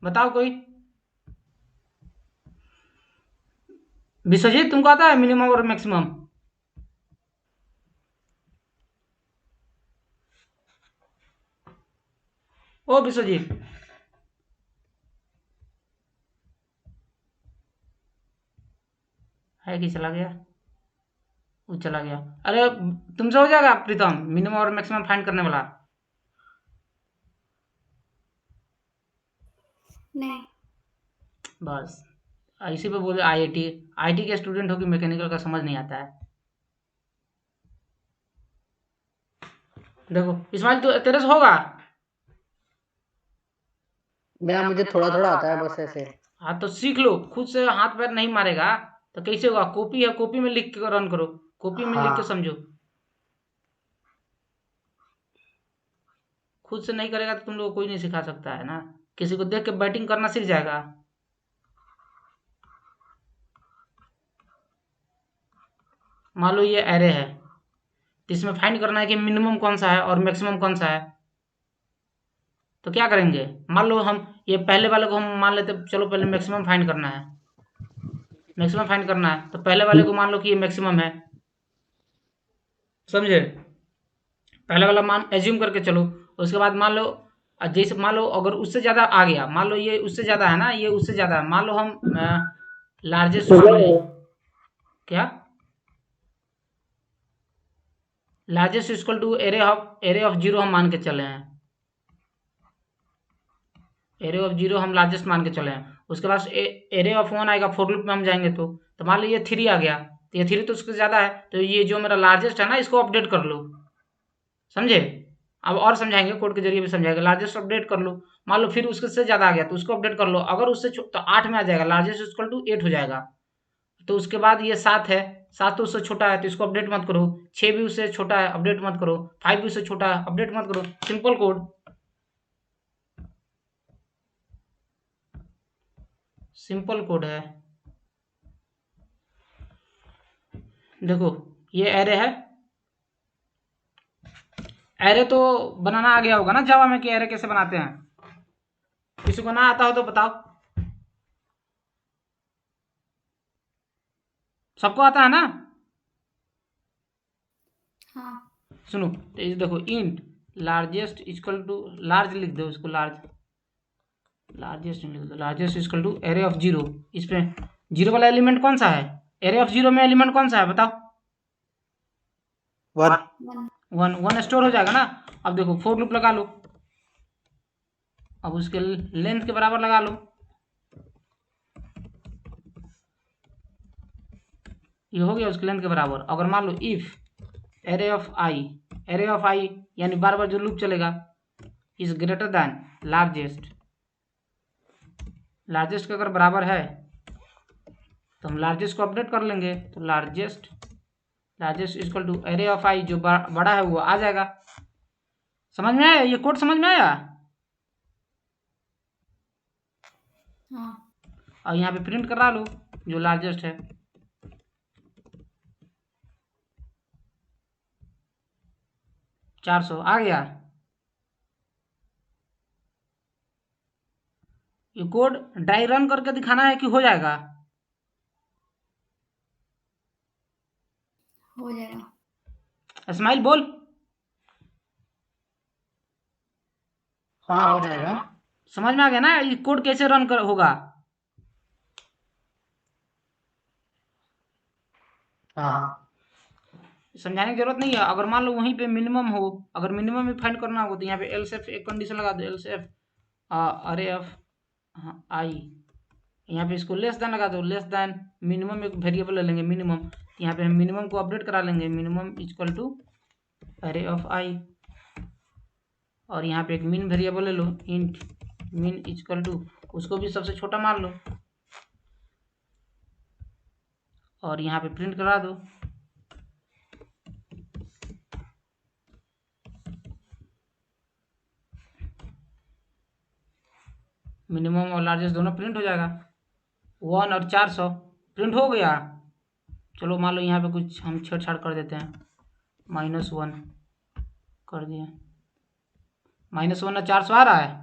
बताओ कोई। विश्वजीत तुमको आता है मिनिमम और मैक्सिमम? ओ विश्वजीत, है कि चला गया? वो चला गया। अरे तुमसे हो जाएगा प्रीतम, मिनिमम और मैक्सिमम फाइंड करने वाला? नहीं। बस इसी पे बोले आईआईटी। आईटी के स्टूडेंट हो कि मैकेनिकल का समझ नहीं आता है। देखो इस्माइल, तो तेरे से होगा। भैया मुझे थोड़ा थोड़ा आता है बस ऐसे। हाँ तो सीख लो, खुद से हाथ पैर नहीं मारेगा तो कैसे होगा? कॉपी है, कॉपी में लिख के रन करो, कॉपी में लिख के हाँ समझो। खुद से नहीं करेगा तो तुम लोग को कोई नहीं सिखा सकता है ना। किसी को देख के बैटिंग करना सीख जाएगा। मान लो ये एरे है, तो इसमें फाइंड करना है कि मिनिमम कौन सा है और मैक्सिमम कौन सा है। तो क्या करेंगे? मान लो हम ये पहले वाले को हम मान लेते, चलो पहले मैक्सिमम फाइंड करना है। मैक्सिमम फाइंड करना है तो पहले वाले को मान लो कि ये मैक्सिमम है, समझे? पहले वाला मान एज्यूम करके चलो। उसके बाद मान लो जैसे मान लो अगर उससे ज़्यादा आ गया, मान लो ये उससे ज़्यादा है ना, ये उससे ज़्यादा है, मान लो हम लार्जेस्ट मान लो। क्या? Largest equal to array of zero हम मान के चले हैं। एरे ऑफ जीरो हम लार्जेस्ट मान के चले हैं। उसके बाद एरे ऑफ वन आएगा, फोर लूप में हम जाएंगे तो मान लो ये थ्री आ गया, तो ये थ्री तो उससे ज़्यादा है, तो ये जो मेरा लार्जेस्ट है ना इसको अपडेट कर लो, समझे? अब और समझाएंगे, कोड के जरिए भी समझाएंगे। लार्जेस्ट अपडेट कर लो, मान लो फिर उसके से ज़्यादा आ गया तो उसको अपडेट कर लो। अगर उससे तो आठ में आ जाएगा, लार्जेस्ट इक्वल टू एट हो जाएगा। तो उसके बाद ये सात है, सात तो उससे छोटा है तो इसको अपडेट मत करो। छः भी उससे छोटा है, अपडेट मत करो। फाइव भी उससे छोटा है, अपडेट मत करो। सिंपल कोड, सिंपल कोड है। देखो ये एरे है। एरे तो बनाना आ गया होगा ना जावा में कि एरे कैसे बनाते हैं? किसी को ना आता हो तो बताओ। सबको आता है ना? हाँ। सुनो तो ये देखो, int largest equal to, large लिख दो इसको, लार्जेस्ट लिख दो, largest equal to array of zero. इसमें जीरो वाला एलिमेंट कौन सा है? एरे ऑफ जीरो में एलिमेंट कौन सा है बताओ? One. One. One. One store हो जाएगा ना। अब देखो फोर लूप लगा लो, अब उसके लेंथ के बराबर लगा लो। ये हो गया उसके लेंथ के बराबर। अगर मान लो if array of I, array of I यानी बार बार जो लूप चलेगा, is greater than largest, largest के अगर बराबर है तो हम लार्जेस्ट को अपडेट कर लेंगे। तो largest, largest equal to array of I, जो बड़ा है वो आ जाएगा। समझ में आया? ये कोड समझ में आया? हाँ। और यहाँ पे प्रिंट करा लो जो लार्जेस्ट है। 400 आ गया। ये कोड ड्राई रन करके दिखाना है कि हो जाएगा? हो जाएगा। स्माइल बोल। हाँ हो जाएगा। समझ में आ गया ना ये कोड कैसे रन कर होगा? हाँ हाँ। समझाने की जरूरत नहीं है। अगर मान लो वहीं पे मिनिमम हो, अगर मिनिमम भी फाइंड करना हो तो यहाँ पे एल्स एक कंडीशन लगा दो, एल्स एफ अरे ऑफ आई, यहाँ पे इसको लेस देन लगा दो, लेस देन मिनिमम एक वेरिएबल ले लेंगे मिनिमम। यहाँ पे हम मिनिमम को अपडेट करा लेंगे, मिनिमम इक्वल टू अरे ऑफ आई। और यहाँ पे एक मिन वेरिएबल ले लो, इंट मिन इक्वल टू, उसको भी सबसे छोटा मान लो और यहाँ पे प्रिंट करा दो। मिनिमम और लार्जेस्ट दोनों प्रिंट हो जाएगा। 1 और 400 प्रिंट हो गया। चलो मान लो यहाँ पे कुछ हम छेड़छाड़ कर देते हैं, -1 कर दिए। -1 और 400 आ रहा है।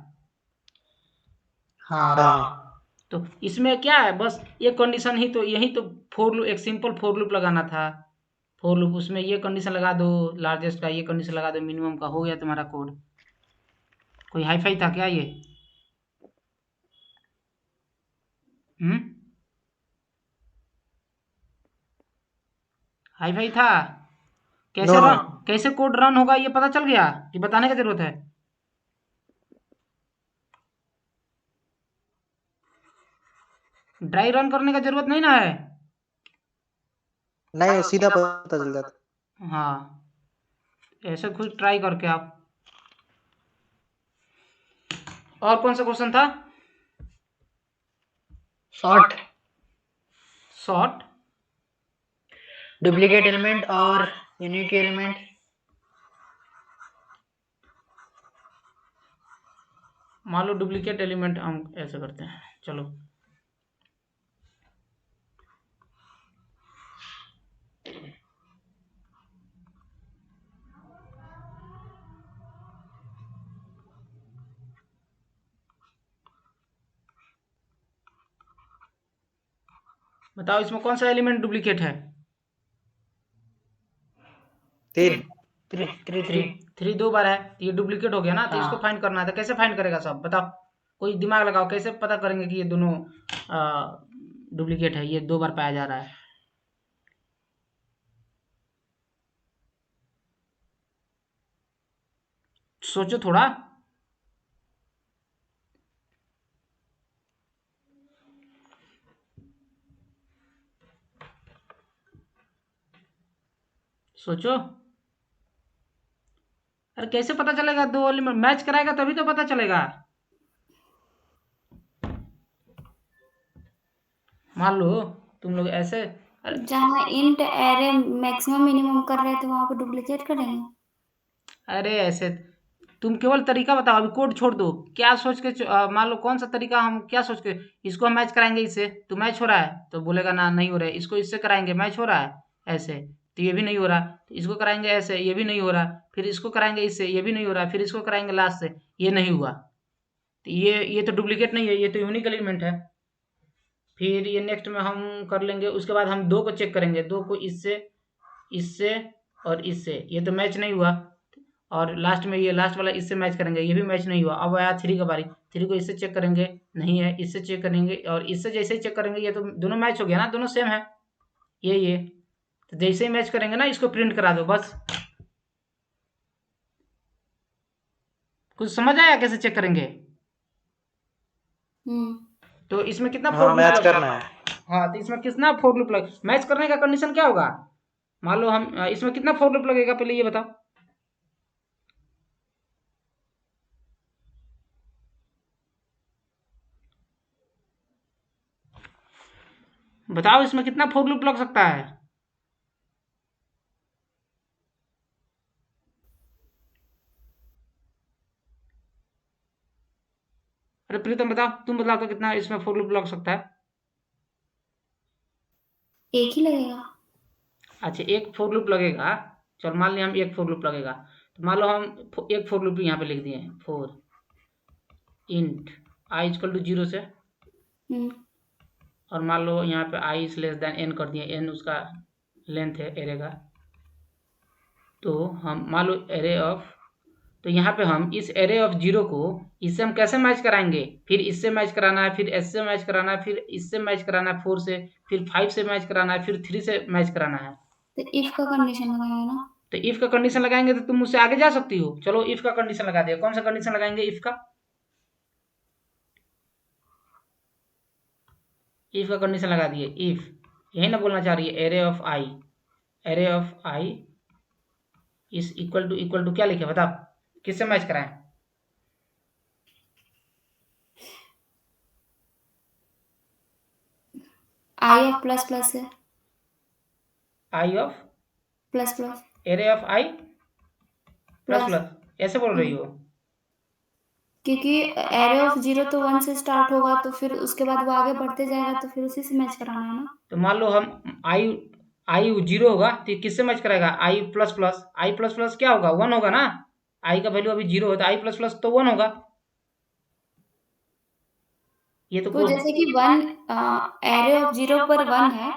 हाँ हाँ तो इसमें क्या है, बस ये कंडीशन ही तो, यही तो फोर लूप, एक सिंपल फोर लूप लगाना था। फोर लूप उसमें ये कंडीशन लगा दो लार्जेस्ट का, ये कंडीशन लगा दो मिनिमम का, हो गया तुम्हारा कोड। कोई हाई फाई था क्या ये? हम्म, हाई फाई था? कैसे नो नो रन, कैसे कोड रन होगा ये पता चल गया कि बताने की जरूरत है? ड्राई रन करने का जरूरत नहीं ना है। नहीं, वो सीधा पता चल जाता। हाँ, ऐसे खुद ट्राई करके आप। और कौन सा क्वेश्चन था? शॉर्ट शॉर्ट डुप्लीकेट एलिमेंट और यूनिक एलिमेंट। मान लो डुप्लीकेट एलिमेंट हम ऐसे करते हैं, चलो। बताओ इसमें कौन सा एलिमेंट डुप्लीकेट है? तीन three three three. Three three दो बार है तो ये डुप्लीकेट हो गया ना, तो इसको हाँ फाइंड करना है। तो कैसे फाइंड करेगा सब बताओ? कोई दिमाग लगाओ, कैसे पता करेंगे कि ये दोनों डुप्लीकेट है, ये दो बार पाया जा रहा है? सोचो थोड़ा। सोचो। अरे कैसे पता चलेगा? दो एलिमेंट मैच कराएगा तभी तो पता चलेगा। मान लो तुम लोग ऐसे, अरे जहाँ इंट एरे मैक्सिमम मिनिमम कर रहे थे वहां पे डुप्लीकेट करेंगे। अरे ऐसे तुम केवल तरीका बताओ, अभी कोड छोड़ दो। क्या सोच के मान लो कौन सा तरीका, हम क्या सोच के, इसको हम मैच कराएंगे इससे तो मैच हो रहा है, तो बोलेगा ना नहीं हो रहा है। इसको इससे कराएंगे मैच हो रहा है, ऐसे तो ये भी नहीं हो रहा। तो इसको कराएंगे ऐसे, ये भी नहीं हो रहा। फिर इसको कराएंगे इससे, ये भी नहीं हो रहा। फिर इसको कराएंगे लास्ट से, ये नहीं हुआ। तो ये तो डुप्लीकेट नहीं है, ये तो यूनिक एलिमेंट है। फिर ये नेक्स्ट में हम कर लेंगे। उसके बाद हम दो को चेक करेंगे, दो को इससे, इससे और इससे, ये तो मैच नहीं हुआ। और लास्ट में ये लास्ट वाला इससे मैच करेंगे, ये भी मैच नहीं हुआ। अब आया थ्री का बारी, थ्री को इससे चेक करेंगे, नहीं है, इससे चेक करेंगे और इससे जैसे ही चेक करेंगे, ये तो दोनों मैच हो गया ना, दोनों सेम है। ये तो जैसे ही मैच करेंगे ना, इसको प्रिंट करा दो बस। कुछ समझ आया कैसे चेक करेंगे? तो इसमें कितना फोर हाँ, लूप मैच लग करना सकता है। है? हाँ, तो इसमें कितना फोर लूप लग, मैच करने का कंडीशन क्या होगा? मान लो हम इसमें कितना फोर लूप लगेगा पहले ये बताओ। बताओ इसमें कितना फोर लूप लग सकता है? अरे प्रीतम बताओ, तुम बताओ तो कितना इसमें फोर लूप लग सकता है? एक ही लगेगा। अच्छा, एक फोर लूप लगेगा। चल मान लिया हम एक फोर लूप लगेगा, तो मान लो हम एक फोर लूप यहाँ पे लिख दिए, for int i equal to 0 से, हम्म और मान लो यहाँ पे i is less than n कर दिए, एन उसका लेंथ है एरे का। तो हम मान लो एरे ऑफ, तो यहाँ पे हम इस एरे ऑफ 0 को इससे हम कैसे मैच कराएंगे? फिर इससे मैच कराना है, फिर एस से मैच कराना है, फिर इससे मैच कराना है 4 से, फिर 5 से मैच कराना है, फिर 3 से मैच कराना है। तो इफ का कंडीशन लगाएंगे ना। तो इफ का कंडीशन लगाएंगे तो तुम मुझसे आगे जा सकती हो। चलो इफ का कंडीशन लगा दिया। कौन सा कंडीशन लगाएंगे इफ का? इफ का कंडीशन लगा दिए। इफ यही ना बोलना चाह रही है, array of I, array of I is equal to क्या लिखे बताओ, किससे मैच कराएं? आई ऑफ प्लस प्लस है। I of plus plus array of I plus plus plus, ऐसे बोल रही हो? क्योंकि एरे ऑफ 0 तो 1 से स्टार्ट होगा, तो फिर उसके बाद वो आगे बढ़ते जाएगा, तो फिर उसी से मैच कराना है ना। तो मान लो हम आई, आई 0 होगा तो किससे मैच कराएगा? आई प्लस प्लस, आई प्लस प्लस क्या होगा? 1 होगा ना। आई का वैल्यू अभी 0 है तो आई प्लस प्लस तो 1 होगा। ये तो तो कोड जैसे कि एरे ऑफ 0 पर 1 है,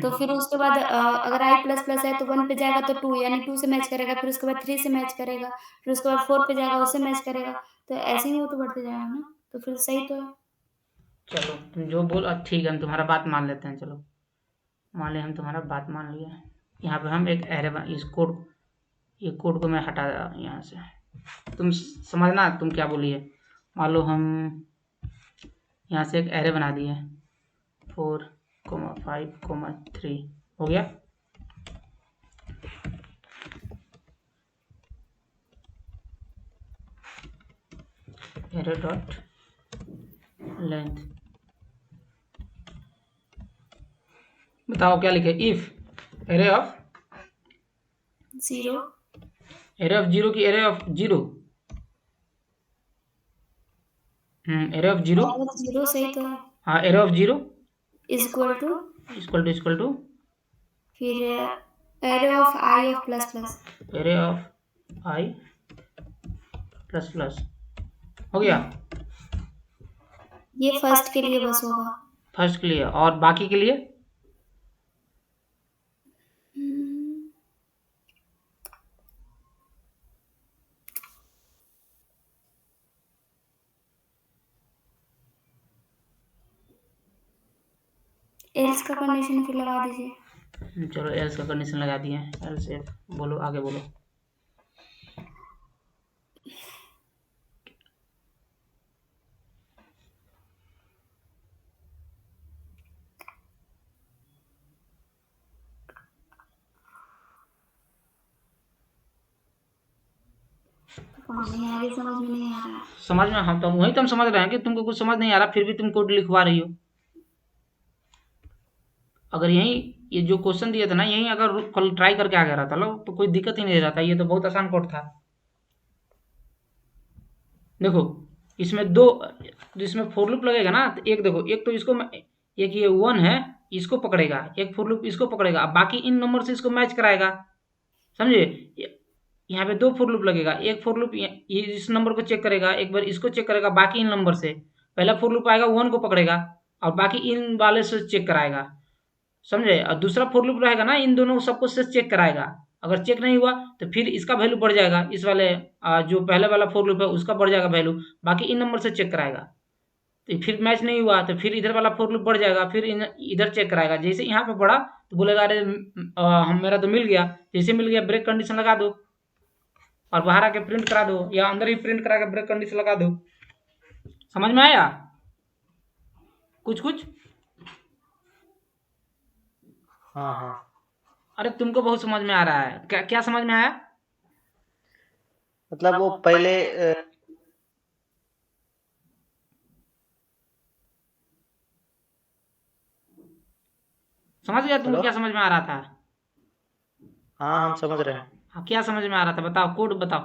तो फिर उसके बाद अगर i प्लस प्लस है तो 1 पे जाएगा तो 2 यानी 2 से मैच करेगा, फिर उसके बाद 3 से मैच करेगा, फिर उसके बाद 4 पे जाएगा उससे मैच करेगा, तो ऐसे ही वो तो बढ़ते जाएगा ना, तो फिर सही तो है। चलो तुम जो बोल ठीक है, हम तुम्हारा बात मान लेते हैं। चलो मान लिया, हम तुम्हारा बात मान लिया। यहाँ पे हम एक एरे इस कोड, ये कोड को मैं हटा यहाँ से, तुम समझना तुम क्या बोलिए। मान लो हम यहाँ से एक एरे बना दिए 4, 5, 3 हो गया। एरे डॉट लेंथ, बताओ क्या लिखे। इफ एरे ऑफ 0 की array of 0, array of 0, array of 0 सही तो है, हाँ array of 0 is equal to equal to फिर array of i of plus plus, array of I plus plus हो गया। ये फर्स्ट के लिए बस होगा। फर्स्ट के लिए, और बाकी के लिए एल्स का कंडीशन फिर लगा दीजिए। चलो एल्स का कंडीशन लगा दिए। एल्स इफ, बोलो आगे बोलो। आगे समझ में नहीं आ रहा है। समझ में, हम तो वही तो हम समझ रहे हैं कि तुमको कुछ समझ नहीं आ रहा, फिर भी तुम कोड लिखवा रही हो। अगर यही ये जो क्वेश्चन दिया था ना, यही अगर कल ट्राई करके आ गया रहता लो तो कोई दिक्कत ही नहीं रहता। ये तो बहुत आसान कोड था। देखो इसमें दो, इसमें फोर लूप लगेगा ना, तो एक देखो, एक तो इसको एक ये 1 है, इसको पकड़ेगा, एक फोर लूप इसको पकड़ेगा, अब बाकी इन नंबर से इसको मैच कराएगा। समझे, यहाँ पे 2 फोर लूप लगेगा, एक फोर लूप ये इस नंबर को चेक करेगा, एक बार इसको चेक करेगा बाकी इन नंबर से। पहला फोर लूप आएगा 1 को पकड़ेगा और बाकी इन वाले से चेक कराएगा। समझे, और दूसरा फोर लूप रहेगा ना, इन दोनों सबको से चेक कराएगा। अगर चेक नहीं हुआ तो फिर इसका वैल्यू बढ़ जाएगा, इस वाले जो पहले वाला फोर लूप है उसका बढ़ जाएगा वैल्यू, बाकी इन नंबर से चेक कराएगा। तो फिर मैच नहीं हुआ तो फिर इधर वाला फोर लूप बढ़ जाएगा, फिर इधर चेक कराएगा। जैसे यहाँ पे बढ़ा तो बोलेगा अरे हम मेरा तो मिल गया। जैसे मिल गया ब्रेक कंडीशन लगा दो और बाहर आके प्रिंट करा दो, या अंदर ही प्रिंट करा के ब्रेक कंडीशन लगा दो। समझ में आया कुछ कुछ? हाँ हाँ। अरे तुमको बहुत समझ में आ रहा है, क्या क्या समझ में आया? मतलब वो पहले समझ गया तुमको हेलो? क्या समझ में आ रहा था? हाँ हम समझ रहे हैं। हाँ, क्या समझ में आ रहा था बताओ, कोड बताओ।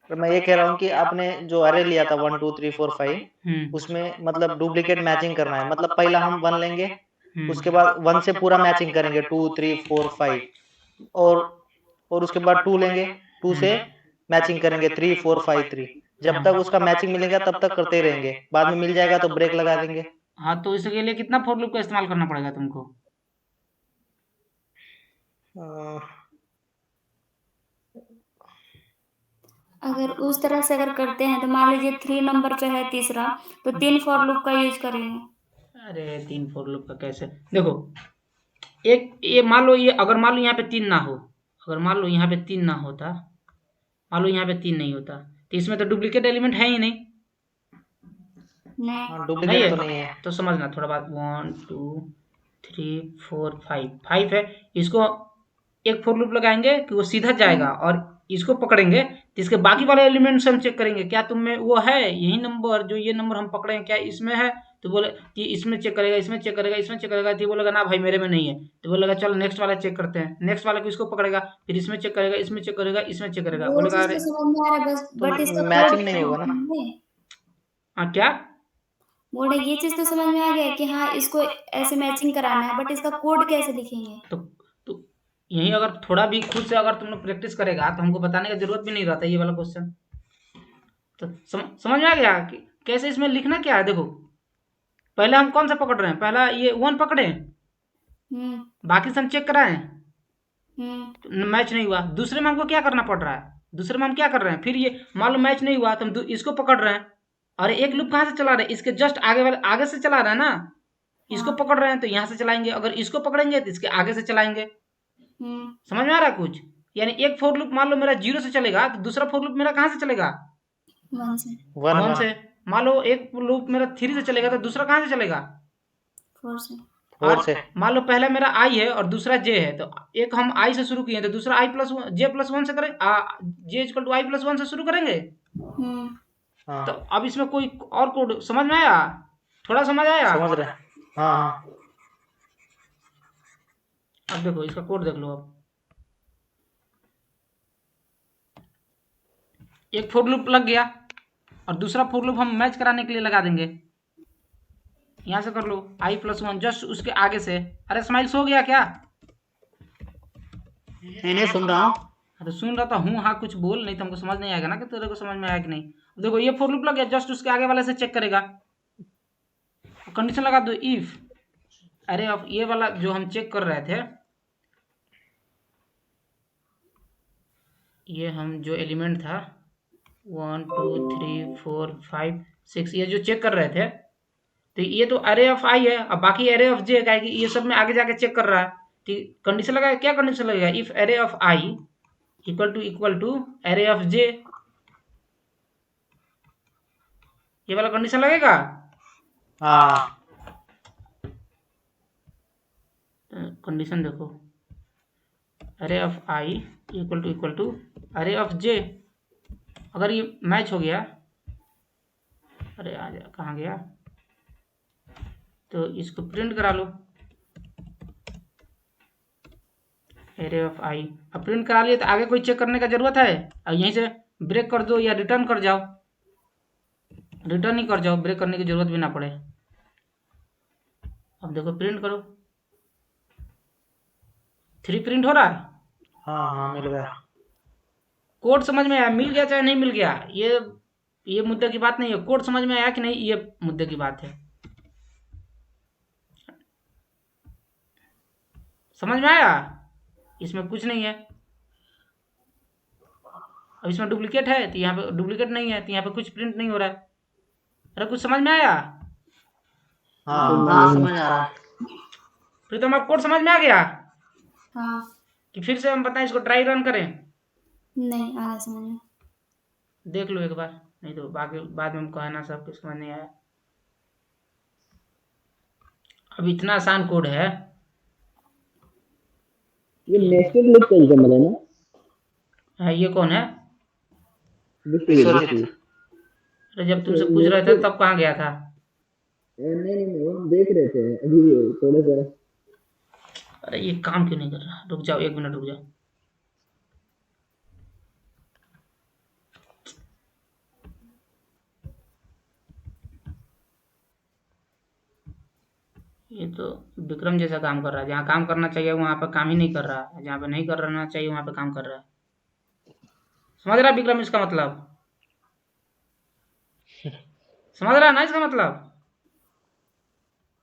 तो मैं ये कह रहा हूँ कि आपने जो अरे लिया था 1 2 3 4 5 उसमें मतलब डुप्लीकेट मैचिंग करना है। मतलब पहला हम 1 लेंगे, उसके बाद 1 से पूरा मैचिंग करेंगे 2 3 4 5 और उसके बाद 2 लेंगे, 2 से मैचिंग करेंगे 3 4 5 3। जब तक उसका मैचिंग मिलेगा तब तक करते ही रहेंगे, बाद में मिल जाएगा तो ब्रेक लगा देंगे। हाँ, तो इसके लिए कितना फॉर लूप का इस्तेमाल करना पड़ेगा तुमको? अगर उस तरह से अगर करते हैं तो मान लीजिए 3 नंबर पे है तीसरा, तो 3 फॉर लूप का यूज करेंगे। अरे 3 फॉर लूप का कैसे? देखो एक ये मान लो, ये अगर मान लो यहाँ पे 3 ना हो, अगर मान लो यहाँ पे 3 ना होता, मान लो यहाँ पे 3 नहीं होता, तो इसमें तो डुप्लीकेट एलिमेंट है ही नहीं। नहीं, डुप्लीकेट तो नहीं है। तो समझना थोड़ा बात। 1 2 3 4 5 है, इसको एक फॉर लूप लगाएंगे कि वो सीधा जाएगा और इसको पकड़ेंगे, तो इसके बाकी वाले एलिमेंट से हम चेक करेंगे क्या तुम में वो है, यही नंबर जो ये नंबर हम पकड़े हैं क्या इसमें है। तो बोले कि इसमें चेक करेगा, इसमें चेक करेगा, इसमें चेक करेगा, तो बोलेगा ना भाई मेरे में नहीं है। तो बोलेगा चलो नेक्स्ट वाला चेक करते हैं, नेक्स्ट वाले को इसको पकड़ेगा, फिर इसमें चेक करेगा, इसमें चेक करेगा, इसमें चेक करेगा, वो बोलेगा चीज अरे तो समझ में आ रहा है बस, बट इसका मैचिंग नहीं होगा ना। हाँ क्या बोले ये चीज तो समझ में आ गया कि हाँ इसको ऐसे मैचिंग कराना है, बट इसका कोड कैसे लिखेंगे? तो यही अगर थोड़ा भी खुद से अगर तुम लोग प्रैक्टिस करेगा तो हमको बताने का जरूरत भी नहीं रहता ये वाला क्वेश्चन। तो समझ में आ गया कि कैसे इसमें लिखना क्या है। देखो पहले हम कौन सा पकड़ रहे हैं, पहला ये 1 पकड़े, बाकी से हम चेक कराएं, मैच नहीं हुआ। दूसरे में हमको क्या करना पड़ रहा है, दूसरे में हम क्या कर रहे हैं, फिर ये मान लो मैच नहीं हुआ तो हम इसको पकड़ रहे हैं, और एक लूप कहाँ से चला रहे हैं, इसके जस्ट आगे वाले आगे से चला रहे हैं ना, इसको पकड़ रहे हैं तो यहाँ से चलाएंगे, अगर इसको पकड़ेंगे तो इसके आगे से चलाएंगे। समझ में आ रहा है कुछ? यानी एक फोर लूप मान लो मेरा 0 से चलेगा तो दूसरा फोर लूप मेरा कहाँ से चलेगा, 1 से। मान लो एक लूप मेरा 3 से चलेगा तो दूसरा कहाँ से चलेगा, 4 से। मान लो पहला मेरा आई है और दूसरा जे है, तो एक हम आई से शुरू किए तो दूसरा आई प्लस जे प्लस 1 से करेंगे, J equal to I plus 1 से शुरू करेंगे। तो अब इसमें कोई और कोड समझ में आया, थोड़ा समझ आया? समझ रहे हैं। हाँ। अब देखो इसका कोड देख लो। अब एक फोर लूप लग गया और दूसरा फोर लूप हम मैच कराने के लिए लगा देंगे। यहां से कर लो आई प्लस 1 जस्ट उसके आगे से। अरे स्माइल्स हो गया क्या? नहीं सुन रहा हूँ। तो सुन रहा था हूँ, हाँ कुछ बोल, नहीं तो हमको समझ नहीं आएगा ना कि तेरे को समझ में आया कि नहीं। देखो ये फोर लूप लग गया, जस्ट उसके आगे वाले से चेक करेगा, कंडीशन लगा दो इफ अरे ऑफ ये वाला जो हम चेक कर रहे थे, ये हम जो एलिमेंट था 1 2 3 4 5 6 ये जो चेक कर रहे थे, तो ये तो अरे ऑफ आई है, अब बाकी अरे ऑफ जे का ये सब में आगे जाके चेक कर रहा है। ठीक, कंडीशन लगाएगा, क्या कंडीशन लगेगा, इफ अरे ऑफ आई इक्वल टू अरे ऑफ जे, ये वाला कंडीशन लगेगा। हाँ कंडीशन देखो, अरे ऑफ आई इक्वल टू अरे ऑफ जे, अगर ये मैच हो गया, अरे आ जा कहाँ गया, तो इसको प्रिंट करा लो एरे ऑफ आई। अब प्रिंट करा लिए तो आगे कोई चेक करने का जरूरत है, अब यहीं से ब्रेक कर दो या रिटर्न कर जाओ, रिटर्न ही कर जाओ, ब्रेक करने की जरूरत भी ना पड़े। अब देखो प्रिंट करो, 3 प्रिंट हो रहा है। हाँ मिल गया। कोड समझ में आया, मिल गया चाहे नहीं मिल गया, ये मुद्दे की बात नहीं है, कोड समझ में आया कि नहीं ये मुद्दे की बात है। समझ में आया, इसमें कुछ नहीं है। अब इसमें डुप्लीकेट है तो यहाँ पे डुप्लीकेट नहीं है, तो यहाँ पे कुछ प्रिंट नहीं हो रहा है। अरे कुछ समझ में आया? हाँ समझ आ रहा है। प्रीतम आप कोड समझ में आ गया? हाँ। कि फिर से हम बताएं इसको ट्राई रन करें? नहीं आ समझ में। देख लो एक बार, नहीं तो बाकी बाद में हम कहना सब कुछ समझ नहीं आया। अब इतना आसान कोड है। ये नेस्टेड लूप का एग्जाम्पल है ना? ये कौन है? विश्वजीत। अरे जब तुमसे पूछ रहे थे तब कहाँ गया था? नहीं हम देख रहे थे अभी थोड़ा सा। अरे ये काम क्यों नहीं कर रहा, रुक जाओ 1 मिनट रुक जाओ। ये तो विक्रम जैसा काम कर रहा है, जहाँ काम करना चाहिए वहाँ पे काम ही नहीं कर रहा है, जहाँ पे नहीं कर रहना चाहिए वहाँ पे काम कर रहा है। समझ रहा है विक्रम इसका मतलब? समझ रहा है ना इसका मतलब?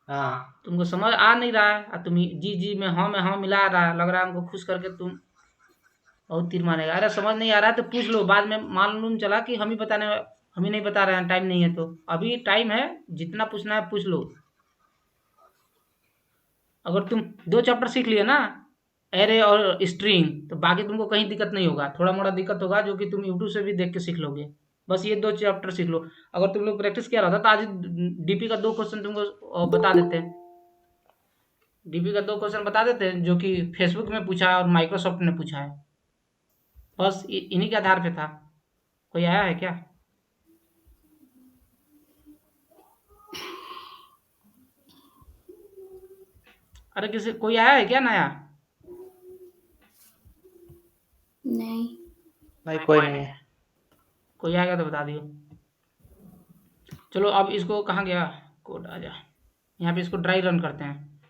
हाँ तुमको समझ आ नहीं रहा है और तुम जी में हाँ मिला रहा है, लग रहा है हमको खुश करके तुम बहुत तीर मारेगा। अरे समझ नहीं आ रहा है तो पूछ लो, बाद में मालूम चला कि हम ही नहीं बता रहे हैं, टाइम नहीं है। तो अभी टाइम है, जितना पूछना है पूछ लो। अगर तुम 2 चैप्टर सीख लिए ना, एरे और स्ट्रिंग, तो बाकी तुमको कहीं दिक्कत नहीं होगा। थोड़ा मोड़ा दिक्कत होगा जो कि तुम यूट्यूब से भी देख के सीख लोगे। बस ये 2 चैप्टर सीख लो। अगर तुम लोग प्रैक्टिस किया रहता तो आज डीपी का 2 क्वेश्चन तुमको बता देते हैं। डीपी का 2 क्वेश्चन बता देते हैं जो कि फेसबुक में पूछा है और माइक्रोसॉफ्ट ने पूछा है। बस इन्हीं के आधार पे था। कोई आया है क्या? अरे किसी कोई आया है क्या नया? नहीं कोई नहीं है। कोई आएगा तो बता दियो। चलो अब इसको कहाँ गया कोड, आ जा यहाँ पे। इसको ड्राई रन करते हैं,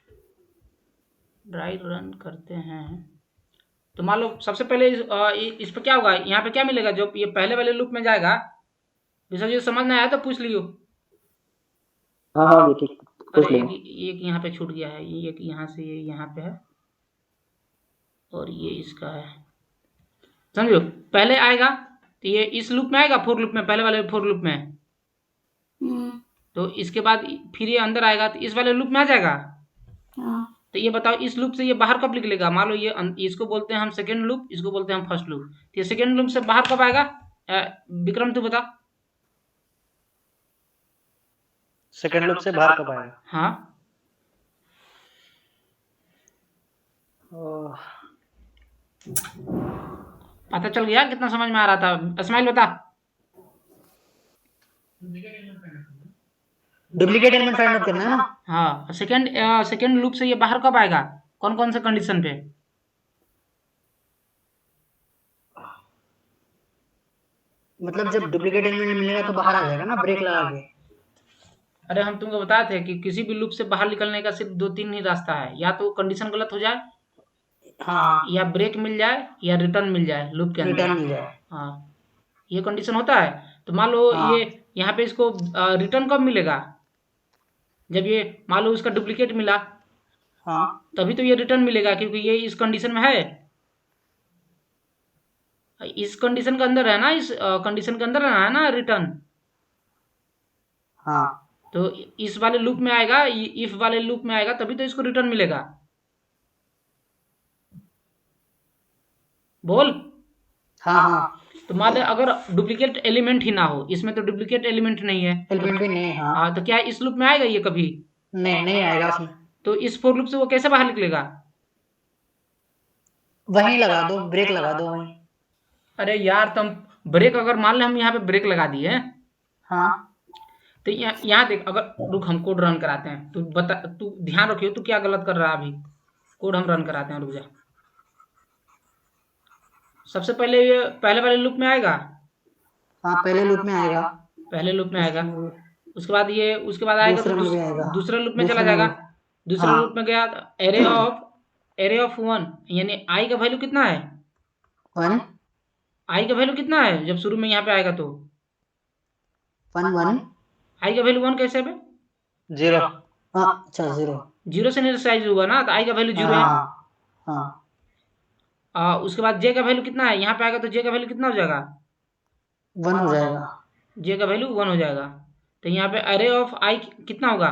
ड्राई रन करते हैं। तो मान लो सबसे पहले इस पर क्या होगा, यहाँ पे क्या मिलेगा, जो ये पहले वाले लूप में जाएगा। विश्वजीत समझ में आया तो पूछ लियो। हाँ ठीक। अरे एक यहाँ पे छूट गया है, ये एक यहाँ से ये यहाँ पे है और ये इसका है, समझो। पहले आएगा तो ये इस लूप में आएगा, फोर लूप में, पहले वाले फोर लूप में। तो इसके बाद फिर ये अंदर आएगा तो इस वाले लूप में आ जाएगा। तो ये बताओ इस लूप से ये बाहर कब निकलेगा? मान लो ये इसको बोलते हैं हम सेकेंड लूप, इसको बोलते हैं हम फर्स्ट लूप। तो ये सेकेंड लूप से बाहर कब आएगा? विक्रम तू बता। सेकेंड लूप से बाहर कब आएगा? हाँ पता चल गया? कितना समझ में आ रहा था? इस्माइल बता। डुप्लीकेट एलिमेंट फाइंड आउट करना है ना। हाँ, सेकेंड लूप से ये बाहर कब आएगा? कौन कौन से कंडीशन पे? मतलब जब डुप्लीकेट एलिमेंट मिलेगा तो बाहर आ जाएगा ना, ब्रेक लगा के। अरे हम तुमको बताए थे कि किसी भी लूप से बाहर निकलने का सिर्फ 2-3 ही रास्ता है, या तो कंडीशन गलत हो जाए, हाँ, या ब्रेक मिल जाए, या रिटर्न मिल जाए लूप के अंदर। रिटर्न मिल जाए। हाँ, ये कंडीशन होता है। तो मान लो ये यहाँ पे इसको रिटर्न कब मिलेगा? जब ये मान लो उसका डुप्लीकेट मिला, हाँ, तभी तो ये रिटर्न मिलेगा, क्योंकि ये इस कंडीशन में है, इस कंडीशन के अंदर है ना, इस कंडीशन के अंदर है ना रिटर्न। हाँ, तो इस वाले लूप में आएगा, इफ वाले लूप में आएगा, तभी तो इसको रिटर्न मिलेगा। बोल। हाँ, हाँ। तो मान लो अगर डुप्लीकेट एलिमेंट ही ना हो, इसमें तो डुप्लीकेट एलिमेंट नहीं है, एलिमेंट भी नहीं है। हाँ, तो क्या इस लूप में आएगा ये कभी? नहीं आएगा उसमें। तो इस फोर लूप से वो कैसे बाहर निकलेगा? वहीं लगा दो, ब्रेक लगा दो वहीं। अरे यार तुम ब्रेक, अगर मान ले हम यहाँ पे ब्रेक लगा दिए, हाँ, तो यहाँ देख, अगर रुक हम कोड रन कराते हैं, तू बता, तू ध्यान रखियो तू क्या गलत कर रहा है अभी। कोड हम रन कराते हैं, रुक जा। सबसे पहले ये पहले वाले लूप में आएगा। हाँ, पहले लूप में आएगा। पहले लूप में आएगा, उसके बाद ये, उसके बाद आएगा तो दूसरे लूप में चला जाएगा। दूसरे लूप में गया तो एरे ऑफ 1, यानी आई का वैल्यू कितना है? 1। आई का वैल्यू कितना है जब शुरू में यहाँ पे आएगा तो? 1 आई का वैल्यू 1 कैसे पे? 0। अच्छा 0। 0 से इनिशियलाइज हुआ ना, तो आई का वैल्यू 0 है। हाँ। उसके बाद जे का वैल्यू कितना है? यहाँ पे आएगा तो जे का वैल्यू कितना हो जाएगा? 1 हो जाएगा। जे का वैल्यू 1 हो जाएगा। तो यहाँ पे अरे ऑफ आई कितना होगा?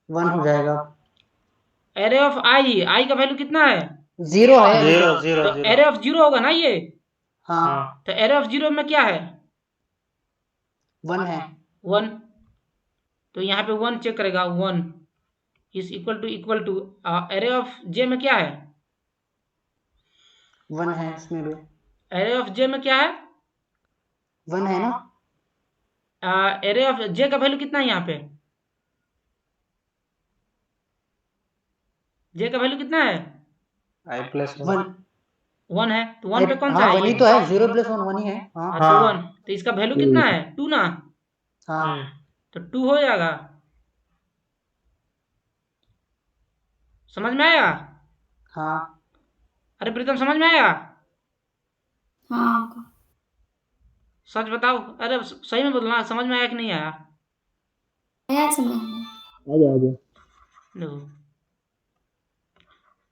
1 हो जाएगा। अरे ऑफ आई का वैल्यू कितना है? 0 है। 0। तो अरे ऑफ 0 होगा ना ये। हाँ, तो अरे ऑफ 0 में क्या है? 1 है। 1। तो यहाँ पे 1 चेक करेगा, 1 इज इक्वल टू अरे ऑफ जे में क्या है? 1 है इसमें भी। अरे ऑफ जे में क्या है? 1 है ना। अरे ऑफ जे का वैल्यू कितना है यहाँ पे? जे का वैल्यू कितना है? i+1 1 है। तो 1 पे कौन सा है? 1 ही तो है। 0 + 1 1 ही है। हाँ, तो 1। तो इसका वैल्यू कितना है? 2 ना। हाँ, तो 2 हो जाएगा। समझ में आया? हाँ। अरे प्रीतम समझ में आया? हाँ, सच बताओ, अरे सही में बोलना, समझ में आया कि नहीं आया? आया समझ में। आगे। देखो,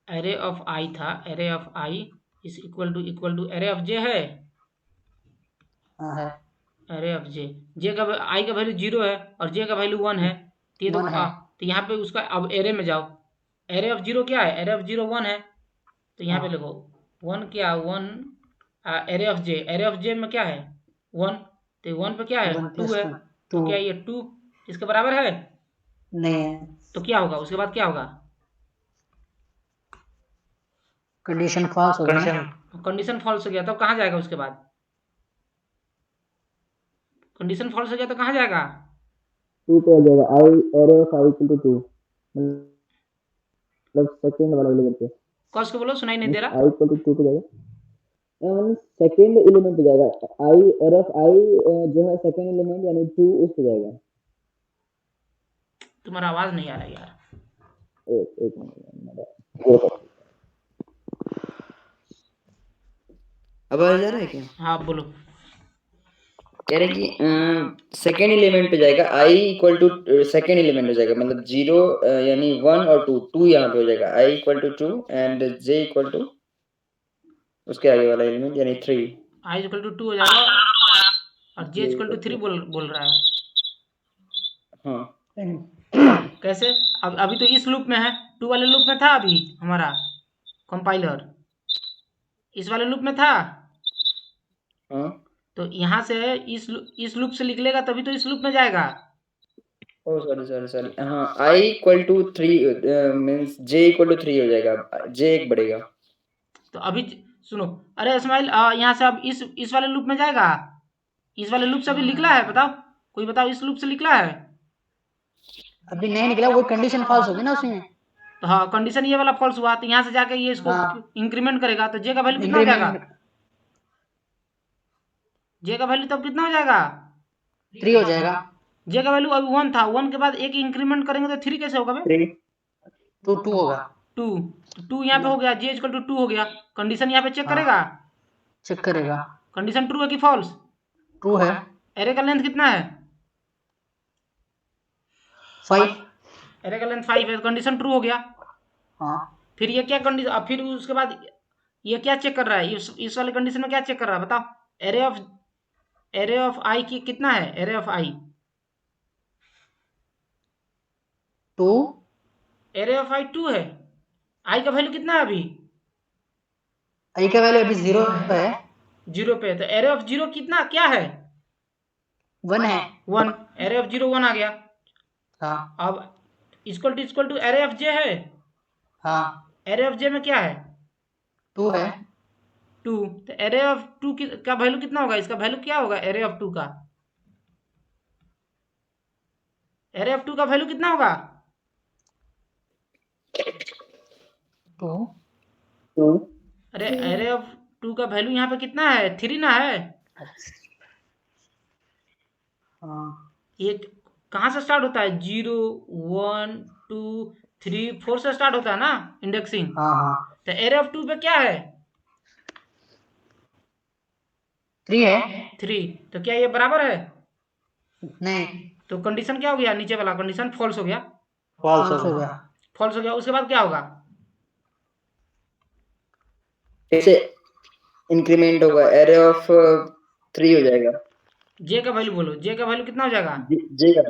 एरे ऑफ आई था, array of I is equal to array of J है। हाँ है। एरे ऑफ जे का आई का वैल्यू 0 है और जे का वैल्यू 1 है। तो ये तो 1 है। तो यहाँ पे उसका अब एरे में जाओ। एरे ऑफ 0 क्या है? एरे ऑफ 0 1 है। तो यहाँ पे लिखो 1 क्या? 1 एरे ऑफ जे में क्या है? 1। तो 1 पे क्या है? 2 है। तो क्या ये 2 इसके बराबर है? नहीं है। तो क्या होगा उसके बाद? क्या होगा? कंडीशन फॉल्स हो गया। कंडीशन फॉल्स हो गया, तो कहाँ जाएगा उसके बाद? कंडीशन फॉल्स हो गया तो कहाँ जाएगा? 2 पे आ जाएगा। array of i = 2, मतलब सेकंड वाला एलिमेंट पे। कौन से बोलो, सुनाई नहीं दे रहा। i = 2 पे जाएगा, मतलब सेकंड एलिमेंट पे जाएगा। array of i जो है सेकंड एलिमेंट यानी 2 उस पे जाएगा। तुम्हारा आवाज नहीं आ रहा यार। एक मिनट। अब आ जा रहा है क्या? हाँ बोलो। कह रहे कि सेकेंड एलिमेंट पे जाएगा, i equal to second element हो जाएगा, मतलब 0 यानी 1 और 2 यहाँ पे हो जाएगा, i equal to 2 and j equal to उसके आगे वाला एलिमेंट यानी 3। i इक्वल टू 2 हो जाएगा और j इक्वल टू 3 बोल रहा है। हाँ कैसे? अब अभी तो इस लूप में है, 2 वाले लूप में था अभी हमारा कंपाइलर, इस वाले लूप में था। हाँ तो यहाँ से इस लूप से निकलेगा तभी तो इस लूप में जाएगा। ओ सॉरी हाँ, i equal to 3 means j equal to 3 हो जाएगा, j एक बढ़ेगा। तो अभी सुनो, अरे इस्माइल यहाँ से अब इस वाले लूप में जाएगा, इस वाले लूप से अभी निकला है, बताओ कोई बताओ, इस लूप से निकला है? अभी नहीं निकला, वो कंडीशन फॉल्स होगी ना उसमें। तो हाँ, कंडीशन ये वाला फॉल्स हुआ, तो यहाँ से जाके ये इसको हाँ। इंक्रीमेंट करेगा, तो जे का वैल्यू कितना हो जाएगा? जे का वैल्यू तब कितना हो जाएगा? 3 हो जाएगा। जे का वैल्यू अभी 1 था, 1 के बाद एक इंक्रीमेंट करेंगे तो 3 कैसे होगा बे? 3 2 होगा। 2 2 यहाँ पे हो गया, जे इक्वल टू 2 हो गया। कंडीशन यहाँ पे चेक करेगा, चेक करेगा। कंडीशन ट्रू है कि फॉल्स? ट्रू है। एरे का लेंथ कितना है? 5। एरे का लेंथ 5 है, कंडीशन ट्रू हो गया। हाँ। फिर ये क्या कंडीशन, फिर उसके बाद ये क्या चेक कर रहा है, इस वाले कंडीशन में क्या चेक कर रहा है बताओ? एरे ऑफ आई की कितना है? Array of I 2। Array of I 2 है। आई का वैल्यू कितना है अभी? आई का वैल्यू अभी 0 पे है। 0 पे है, तो एरे ऑफ 0 कितना क्या है? 1 है। 1। एरे ऑफ 0 1 आ गया। हाँ। अब equal to array of J है। हाँ। एरे ऑफ जे में क्या है? 2 है। 2। तो एरे ऑफ 2 का वैल्यू कितना होगा? इसका वैल्यू क्या होगा एरे ऑफ 2 का? एरे ऑफ 2 का वैल्यू कितना होगा? 2। अरे एरे ऑफ 2 का वैल्यू यहाँ पे कितना है? 3 ना है? हाँ। ये कहाँ से स्टार्ट होता है? 0 1 2 3 4 से स्टार्ट होता है ना इंडेक्सिंग। हाँ। हाँ। तो एरे ऑफ 2 पे क्या है? 3 है। 3। तो क्या ये बराबर है? नहीं, तो कंडीशन क्या हो गया? नीचे वाला कंडीशन फॉल्स हो गया। फॉल्स हो गया। फॉल्स हो गया, उसके बाद क्या होगा? ऐसे इंक्रीमेंट होगा, एरे ऑफ 3 हो जाएगा। जे का वैल्यू बोलो, जे का वैल्यू कितना हो जाएगा? जे का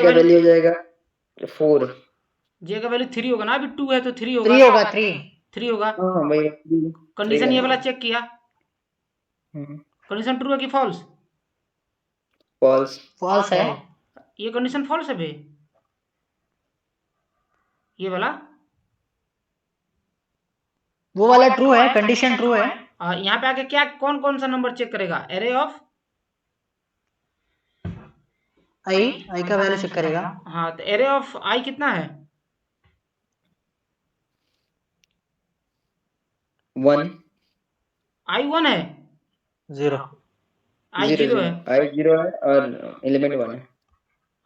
वैल्यू हो जाएगा 4। जे का वैल्यू 3 होगा ना, अभी 2 है तो 3 होगा। 3 होगा। 3 होगा। हाँ भाई, कंडीशन ये वाला चेक किया, कंडीशन ट्रू है कि फॉल्स? फॉल्स। फॉल्स है। ये कंडीशन फॉल्स है बे, ये वाला। वो वाला ट्रू है, कंडीशन ट्रू है। यहाँ पे आके क्या कौन सा नंबर चेक करेगा? एरे ऑफ आई का वैल्यू चेक करेगा। हाँ, तो एरे ऑफ आई कितना है? 1। आई 1 है। 0। आई 0 है। आई 0 है और एलिमेंट 1 है।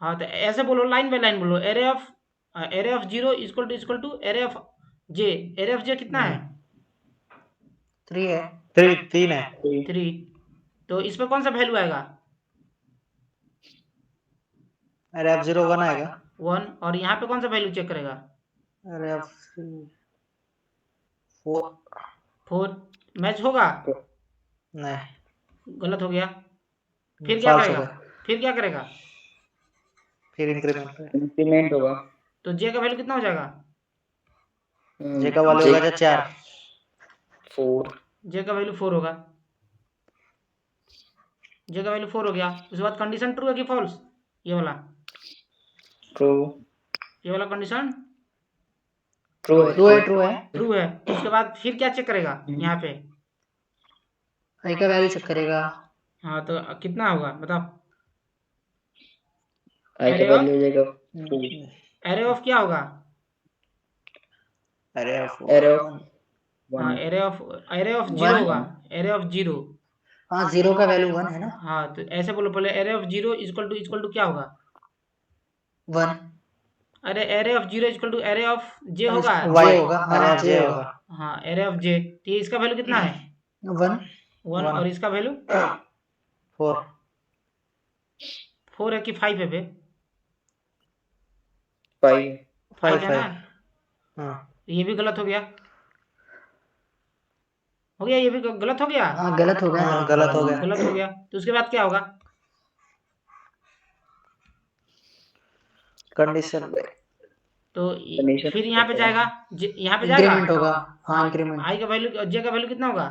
हाँ, तो ऐसे बोलो, लाइन बाय लाइन बोलो। Array of 0 equal to array of J. Array of J कितना है? 3 है। 3 है। 3। तो इस पर कौन सा वैल्यू आएगा? अरे अब 0 1 आएगा। 1। और यहाँ पे कौन सा वैल्यू चेक करेगा? अरे अब 4। मैच होगा? नहीं, गलत हो गया। फिर क्या false हो करेगा? गया। फिर क्या करेगा? फिर इंक्रीमेंट होगा। तो जे का वैल्यू कितना हो जाएगा? जे का वैल्यू होगा 4। 4। जे का वैल्यू 4 होगा। जे का वैल्यू 4 हो गया। उसके बाद कंडीशन ट्रू है कि फॉल्स? ये वाला ट्रू। ये वाला कंडीशन ट्रू है। ट्रू है। उसके बाद फिर क्या चेक करेगा यहाँ पे? आई का वैल्यू चेक करेगा। हाँ, तो कितना होगा बताओ? आई का वैल्यू हो जाएगा 2। एरे ऑफ क्या होगा? अरे एरे ऑफ 1। हाँ, एरे ऑफ 0 होगा। Array of 0। हाँ, 0 का वैल्यू 1 है ना। हाँ, तो ऐसे बोलो पहले, एरे ऑफ 0 इक्वल टू क्या होगा? 1। अरे array of 0 equal to array of J होगा। वाई होगा। अरे अब जे होगा। हाँ, एरे ऑफ जे। तो ये इसका वैल्यू कितना है? 1। 1। और इसका वैल्यू 4 4 है कि 5 है बे? 5 5 है 5 ना? हाँ ये भी गलत हो गया। हो गया, ये भी गलत हो गया। हाँ गलत हो गया। हाँ गलत हो गया। गलत हो गया तो उसके बाद क्या होगा? कंडीशन तो Condition फिर यहाँ पे जाएगा, यहाँ पे जाएगा, इंक्रीमेंट होगा। हाँ इंक्रीमेंट आई का वैल्यू, जे का वैल्यू कितना होगा?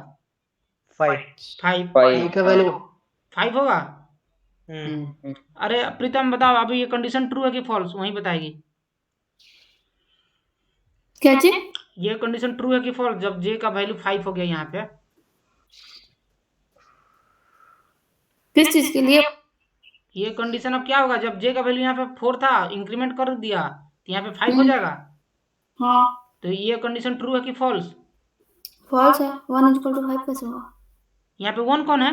5 5 आई का वैल्यू 5 होगा। हम्म अरे प्रीतम बताओ, अभी ये कंडीशन ट्रू है कि फॉल्स, वही बताएगी। क्या चीज? ये कंडीशन ट्रू है कि फॉल्स जब जे का वैल्यू 5 हो गया यहाँ पे? किस चीज के लिए? ये कंडीशन अब क्या होगा जब जे का वैल्यू यहाँ पे 4 था, इंक्रीमेंट कर दिया तो यहाँ पे 5 हो जाएगा। हाँ तो ये कंडीशन ट्रू है कि फॉल्स? फॉल्स है। 1 इक्वल टू 5 कैसे होगा? यहाँ पे 1 कौन है?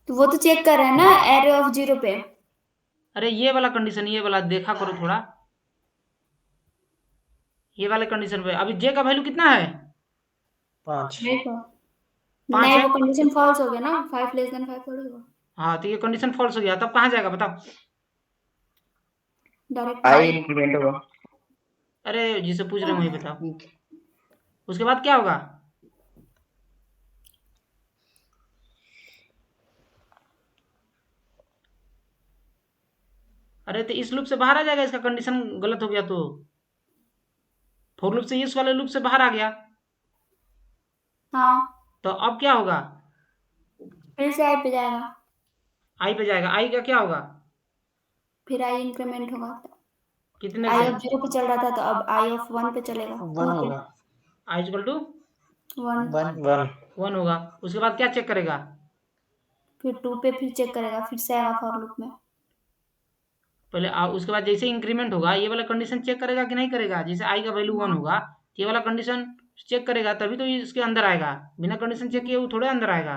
तो वो तो चेक कर रहे हैं ना एरे ऑफ 0 पे। अरे ये वाला कंडीशन, ये वाला देखा करो थोड़ा, ये वाले कंडीशन पे अभी जे का वैल्यू कितना है? 5 पाँच नहीं है? वो कंडीशन फॉल्स हो गया ना, 5 लेस देन 5 थोड़ी होगा। हाँ तो ये कंडीशन फॉल्स हो गया, तब कहाँ जाएगा बताओ? डायरेक्ट आई इंक्रीमेंट होगा। अरे जिसे पूछ रहे हैं वही बताओ। उसके बाद क्या होगा? अरे तो इस लूप से बाहर आ जाएगा, इसका कंडीशन गलत हो गया तो। फोर लूप से इस वाले लूप से बाहर आ गया, हाँ तो अब क्या होगा? फिर से आई पे जाएगा, आई पे जाएगा। आई का क्या होगा? फिर आई इंक्रीमेंट होगा। कितने आई से? ऑफ 0 पे चल रहा था तो अब आई ऑफ 1 पे चलेगा। 1 होगा। आई इक्वल टू 1 1 होगा। उसके बाद क्या चेक करेगा? फिर 2 पे फिर चेक करेगा, फिर से आएगा फॉर लूप में। पहले उसके बाद जैसे इंक्रीमेंट होगा ये वाला कंडीशन चेक करेगा कि नहीं करेगा? जैसे आई का वैल्यू 1 होगा ये वाला कंडीशन चेक करेगा तभी तो ये इसके अंदर आएगा, बिना कंडीशन चेक किए वो थोड़े अंदर आएगा।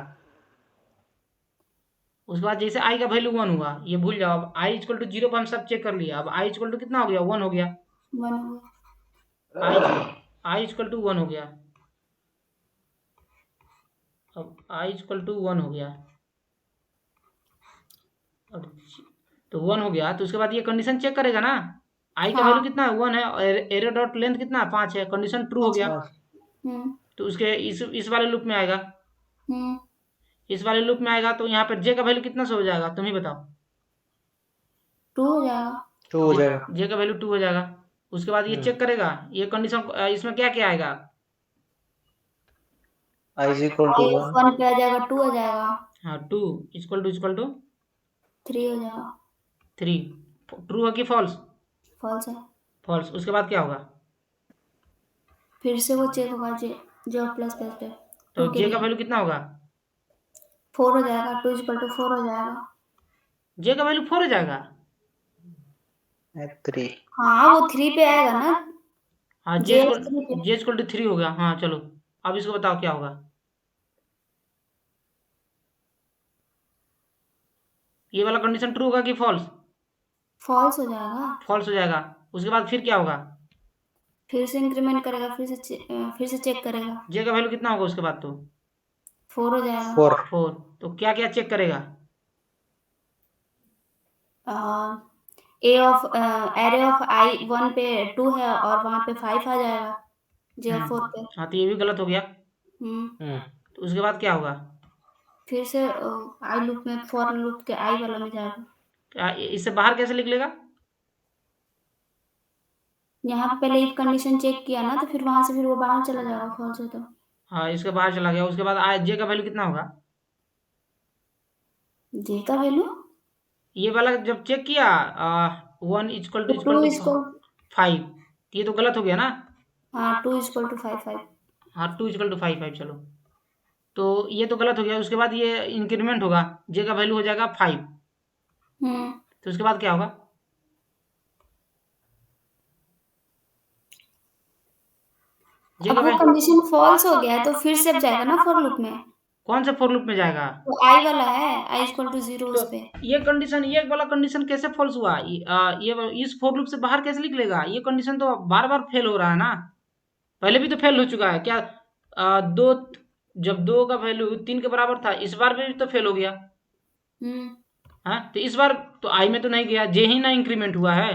उसके बाद जैसे आई का वैल्यू 1 हुआ, ये भूल जाओ, अब आई इक्वल टू 0 पर हम सब चेक कर लिया, अब आई इक्वल टू कितना हो गया? 1 हो गया। 1 होगा। आई इक्वल टू 1 हो गया। अब आई इक्वल टू 1 हो गया, अब तो 1 हो गया तो उसके बाद ये कंडीशन चेक करेगा ना, आई का हाँ। वैल्यू कितना है? 1 है, और एरो डॉट लेंथ कितना है? 5 है, कंडीशन ट्रू हो गया। तो उसके इस वाले लूप में आएगा, इस वाले लूप में आएगा तो यहाँ पर जे का वैल्यू कितना से हो जाएगा तुम ही बताओ? 2 हो जाएगा। 2 हो जाएगा। जे का वैल्यू 2 हो जाएगा। उसके बाद ये चेक करेगा ये कंडीशन, इसमें क्या क्या आएगा? i is equal to 1 1 पे आ जाएगा, 2 हो जाएगा, हाँ 2 इक्वल टू 3 हो जाएगा। 3। ट्रू है कि फॉल्स? फॉल्स है। फॉल्स। उसके बाद क्या होगा? फिर से वो चेक होगा जे जो प्लस प्लस पे तो 2 के जे का लिए वैल्यू कितना होगा? 4 हो जाएगा। 2 इक्वल टू 4 हो जाएगा। जे का वैल्यू 4 हो जाएगा। 3 हाँ वो 3 पे आएगा ना। हाँ जे इक्वल टू 3 हो गया। हाँ चलो अब इसको बताओ क्या होगा? ये वाला कंडीशन ट्रू होगा कि फॉल्स? फॉल्स हो जाएगा। फॉल्स हो जाएगा। उसके बाद फिर क्या होगा? फिर से इंक्रीमेंट करेगा, फिर से चेक करेगा। जे का वैल्यू कितना होगा उसके बाद? तो 4 हो जाएगा। 4। तो क्या क्या चेक करेगा? एरे ऑफ आई 1 पे 2 है और वहां पे 5 आ जाएगा जे ऑफ 4 पे। हाँ तो ये भी गलत हो गया। हम्म तो उसके बाद क्या होगा? फिर से आई लूप में, फॉर लूप के आई वाला में जाएगा। इससे बाहर कैसे निकलेगा? यहाँ पे पहले इफ कंडीशन चेक किया ना तो फिर वहां से फिर वो बाहर चला जाएगा फॉल्स हो तो। हाँ इसके बाहर चला गया। उसके बाद जे का वैल्यू कितना होगा? जे का वैल्यू ये वाला जब चेक किया 1 इक्वल टू 5, ये तो गलत हो गया ना। हाँ 2 इक्वल टू 5 हाँ 2 इक्वल टू 5 चलो, तो ये तो गलत हो गया। उसके बाद ये इंक्रीमेंट होगा, जे का वैल्यू हो जाएगा 5। तो उसके बाद क्या होगा? अब वो कंडीशन फॉल्स हो गया तो फिर से अब जाएगा ना फॉर लूप में। कौन से फॉर लूप में जाएगा? तो आई वाला है, आई इक्वल टू 0 उस पे। ये कंडीशन, ये वाला कंडीशन कैसे फॉल्स हुआ? ये इस फॉर लूप से बाहर कैसे निकलेगा? ये कंडीशन तो बार बार फेल हो रहा है ना, पहले भी तो फेल हो चुका है क्या? 2 जब 2 का वैल्यू 3 के बराबर था, इस बार भी तो फेल हो गया। हाँ, तो इस बार तो आई में तो नहीं गया, जे ही ना इंक्रीमेंट हुआ है,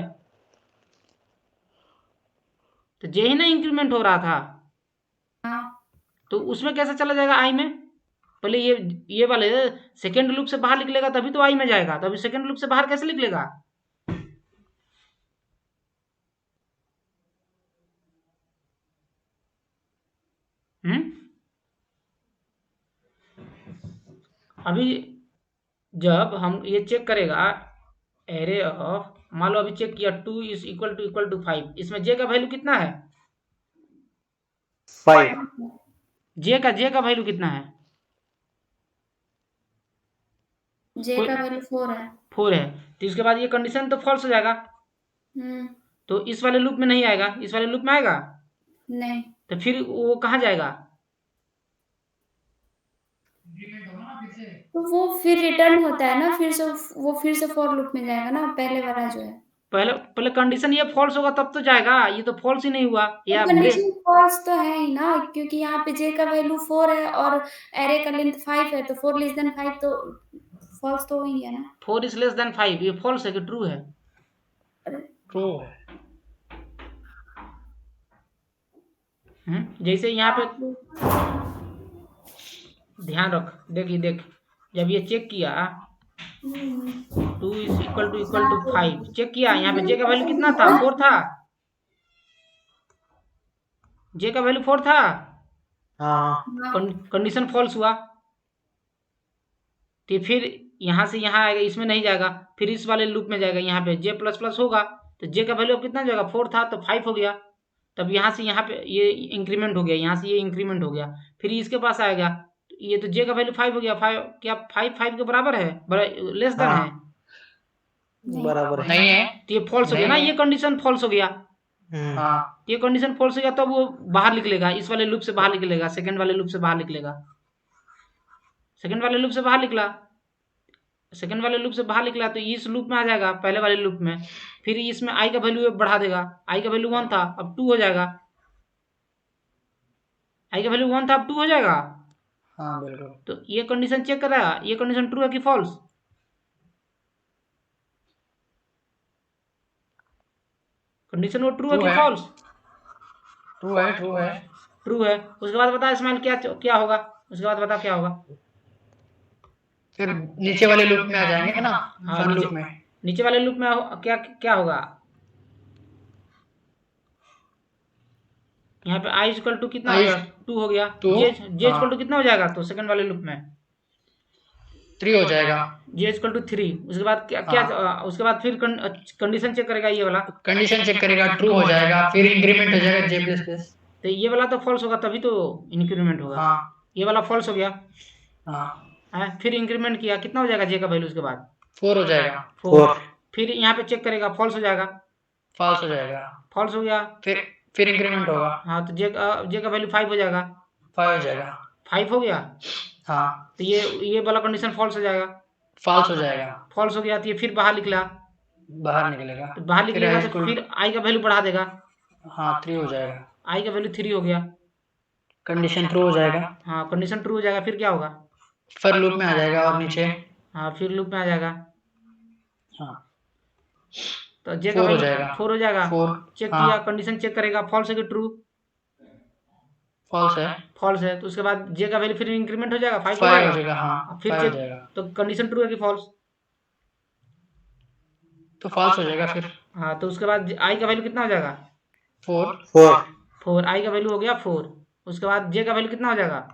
तो जे ही ना इंक्रीमेंट हो रहा था, तो उसमें कैसे चला जाएगा आई में? पहले ये वाले सेकेंड लूप से बाहर निकलेगा तभी तो आई में जाएगा, तो अभी सेकेंड लूप से बाहर कैसे निकलेगा? अभी जब हम ये चेक करेगा एरे ऑफ, मान लो अभी चेक किया 2 इज इक्वल टू 5, इसमें जे का वैल्यू कितना है? 5। जे का वैल्यू कितना है? जे का वैल्यू 4 है। 4 है, तो इसके बाद ये कंडीशन तो फॉल्स हो जाएगा, तो इस वाले लूप में नहीं आएगा, इस वाले लूप में आएगा नहीं, तो फिर वो कहाँ जाएगा? तो वो फिर रिटर्न होता है ना, फिर से वो फिर से फॉर लूप में जाएगा ना, पहले वाला जो है। पहले कंडीशन ये फॉल्स होगा तब तो जाएगा, ये तो फॉल्स ही नहीं हुआ, या कंडीशन फॉल्स तो है ही ना, क्योंकि यहाँ पे जे का वैल्यू 4 है और एरे का लेंथ 5 है, तो 4 लेस देन 5 तो फॉल्स तो हो ही गया ना। 4 इज लेस देन 5, ये फॉल्स है कि ट्रू है? ट्रू है। जैसे यहाँ पे ध्यान रख, देख जब ये चेक किया 2 इज इक्वल टू 5, चेक किया यहाँ पे जे का वैल्यू कितना था? 4 था, जे का वैल्यू 4 था, कंडीशन फॉल्स हुआ, तो फिर यहाँ से यहाँ आएगा, इसमें नहीं जाएगा, फिर इस वाले लूप में जाएगा, यहाँ पे जे प्लस प्लस होगा, तो जे का वैल्यू कितना जाएगा? 4 था तो 5 हो गया, तब यहाँ से यहाँ पे ये इंक्रीमेंट हो गया, यहाँ से ये इंक्रीमेंट हो गया, फिर इसके पास आएगा, ये तो जे का वैल्यू 5 हो गया। 5 क्या 5 के बराबर है? लेस देन है? बराबर नहीं है, तो ये फॉल्स हो गया ना, ये कंडीशन फॉल्स हो गया, ये कंडीशन फॉल्स हो गया, तब वो बाहर निकलेगा, इस वाले लूप से बाहर निकलेगा, सेकंड वाले लूप से बाहर निकलेगा, सेकंड वाले लूप से बाहर निकला, सेकंड वाले लूप से बाहर निकला तो इस लूप में आ जाएगा, पहले वाले लूप में, फिर इसमें आई का वैल्यू बढ़ा देगा, आई का वैल्यू 1 था अब 2 हो जाएगा, आई का वैल्यू 1 था अब 2 हो जाएगा। हाँ बिल्कुल। तो ये कंडीशन चेक कर रहा है, ये कंडीशन ट्रू है कि फॉल्स? कंडीशन वो ट्रू है कि फॉल्स? ट्रू है। ट्रू है। उसके बाद बता इस्माइल क्या होगा, उसके बाद बता क्या होगा? फिर नीचे वाले लूप में आ जाएंगे ना, हाँ, नीचे वाले लूप में क्या होगा? यहाँ पे आई इक्वल टू कितना हो गया? 2 हो गया, जे इक्वल टू कितना हो जाएगा? तो सेकंड वाले लूप में 3 हो जाएगा, जे इक्वल टू 3। उसके बाद क्या उसके बाद फिर कंडीशन चेक करेगा, ये वाला कंडीशन चेक करेगा, ट्रू हो जाएगा, फिर इंक्रीमेंट हो जाएगा जे प्लस प्लस, तो ये वाला तो फॉल्स होगा तभी तो इंक्रीमेंट होगा। ये वाला फॉल्स हो गया, फिर इंक्रीमेंट किया, कितना हो जाएगा जे का वैल्यू? उसके बाद 4 हो जाएगा, 4। फिर यहाँ पे चेक करेगा, फॉल्स हो जाएगा, फॉल्स हो जाएगा, फॉल्स हो गया, फिर इंक्रीमेंट होगा, हाँ, तो जे का वैल्यू 5 हो जाएगा, 5 हो जाएगा, 5 हो गया, हाँ, तो ये वाला कंडीशन फॉल्स हो जाएगा, फॉल्स हो जाएगा, फॉल्स हो गया, तो ये फिर बाहर निकलेगा, तो फिर आई का वैल्यू बढ़ा देगा, हाँ 3 हो जाएगा, आई का वैल्यू 3 हो गया, कंडीशन ट्रू हो जाएगा, हाँ, कंडीशन ट्रू हो जाएगा, फिर क्या होगा? फिर लूप में आ जाएगा और नीचे, हाँ, फिर लूप में आ जाएगा, हाँ, तो जे का वैल्यू 4 हो जाएगा, 4 चेक किया, कंडीशन चेक करेगा, फॉल्स है कि ट्रू? फॉल्स है, फॉल्स है, तो उसके बाद जे का वैल्यू फिर इंक्रीमेंट हो जाएगा, 5 हो जाएगा, हाँ, फिर चेक, तो कंडीशन ट्रू है कि फॉल्स? तो फॉल्स हो जाएगा फिर, हाँ, तो उसके बाद आई का वैल्यू कितना हो जाएगा? 4, आई का वैल्यू हो गया 4। उसके बाद जे का वैल्यू कितना हो जाएगा?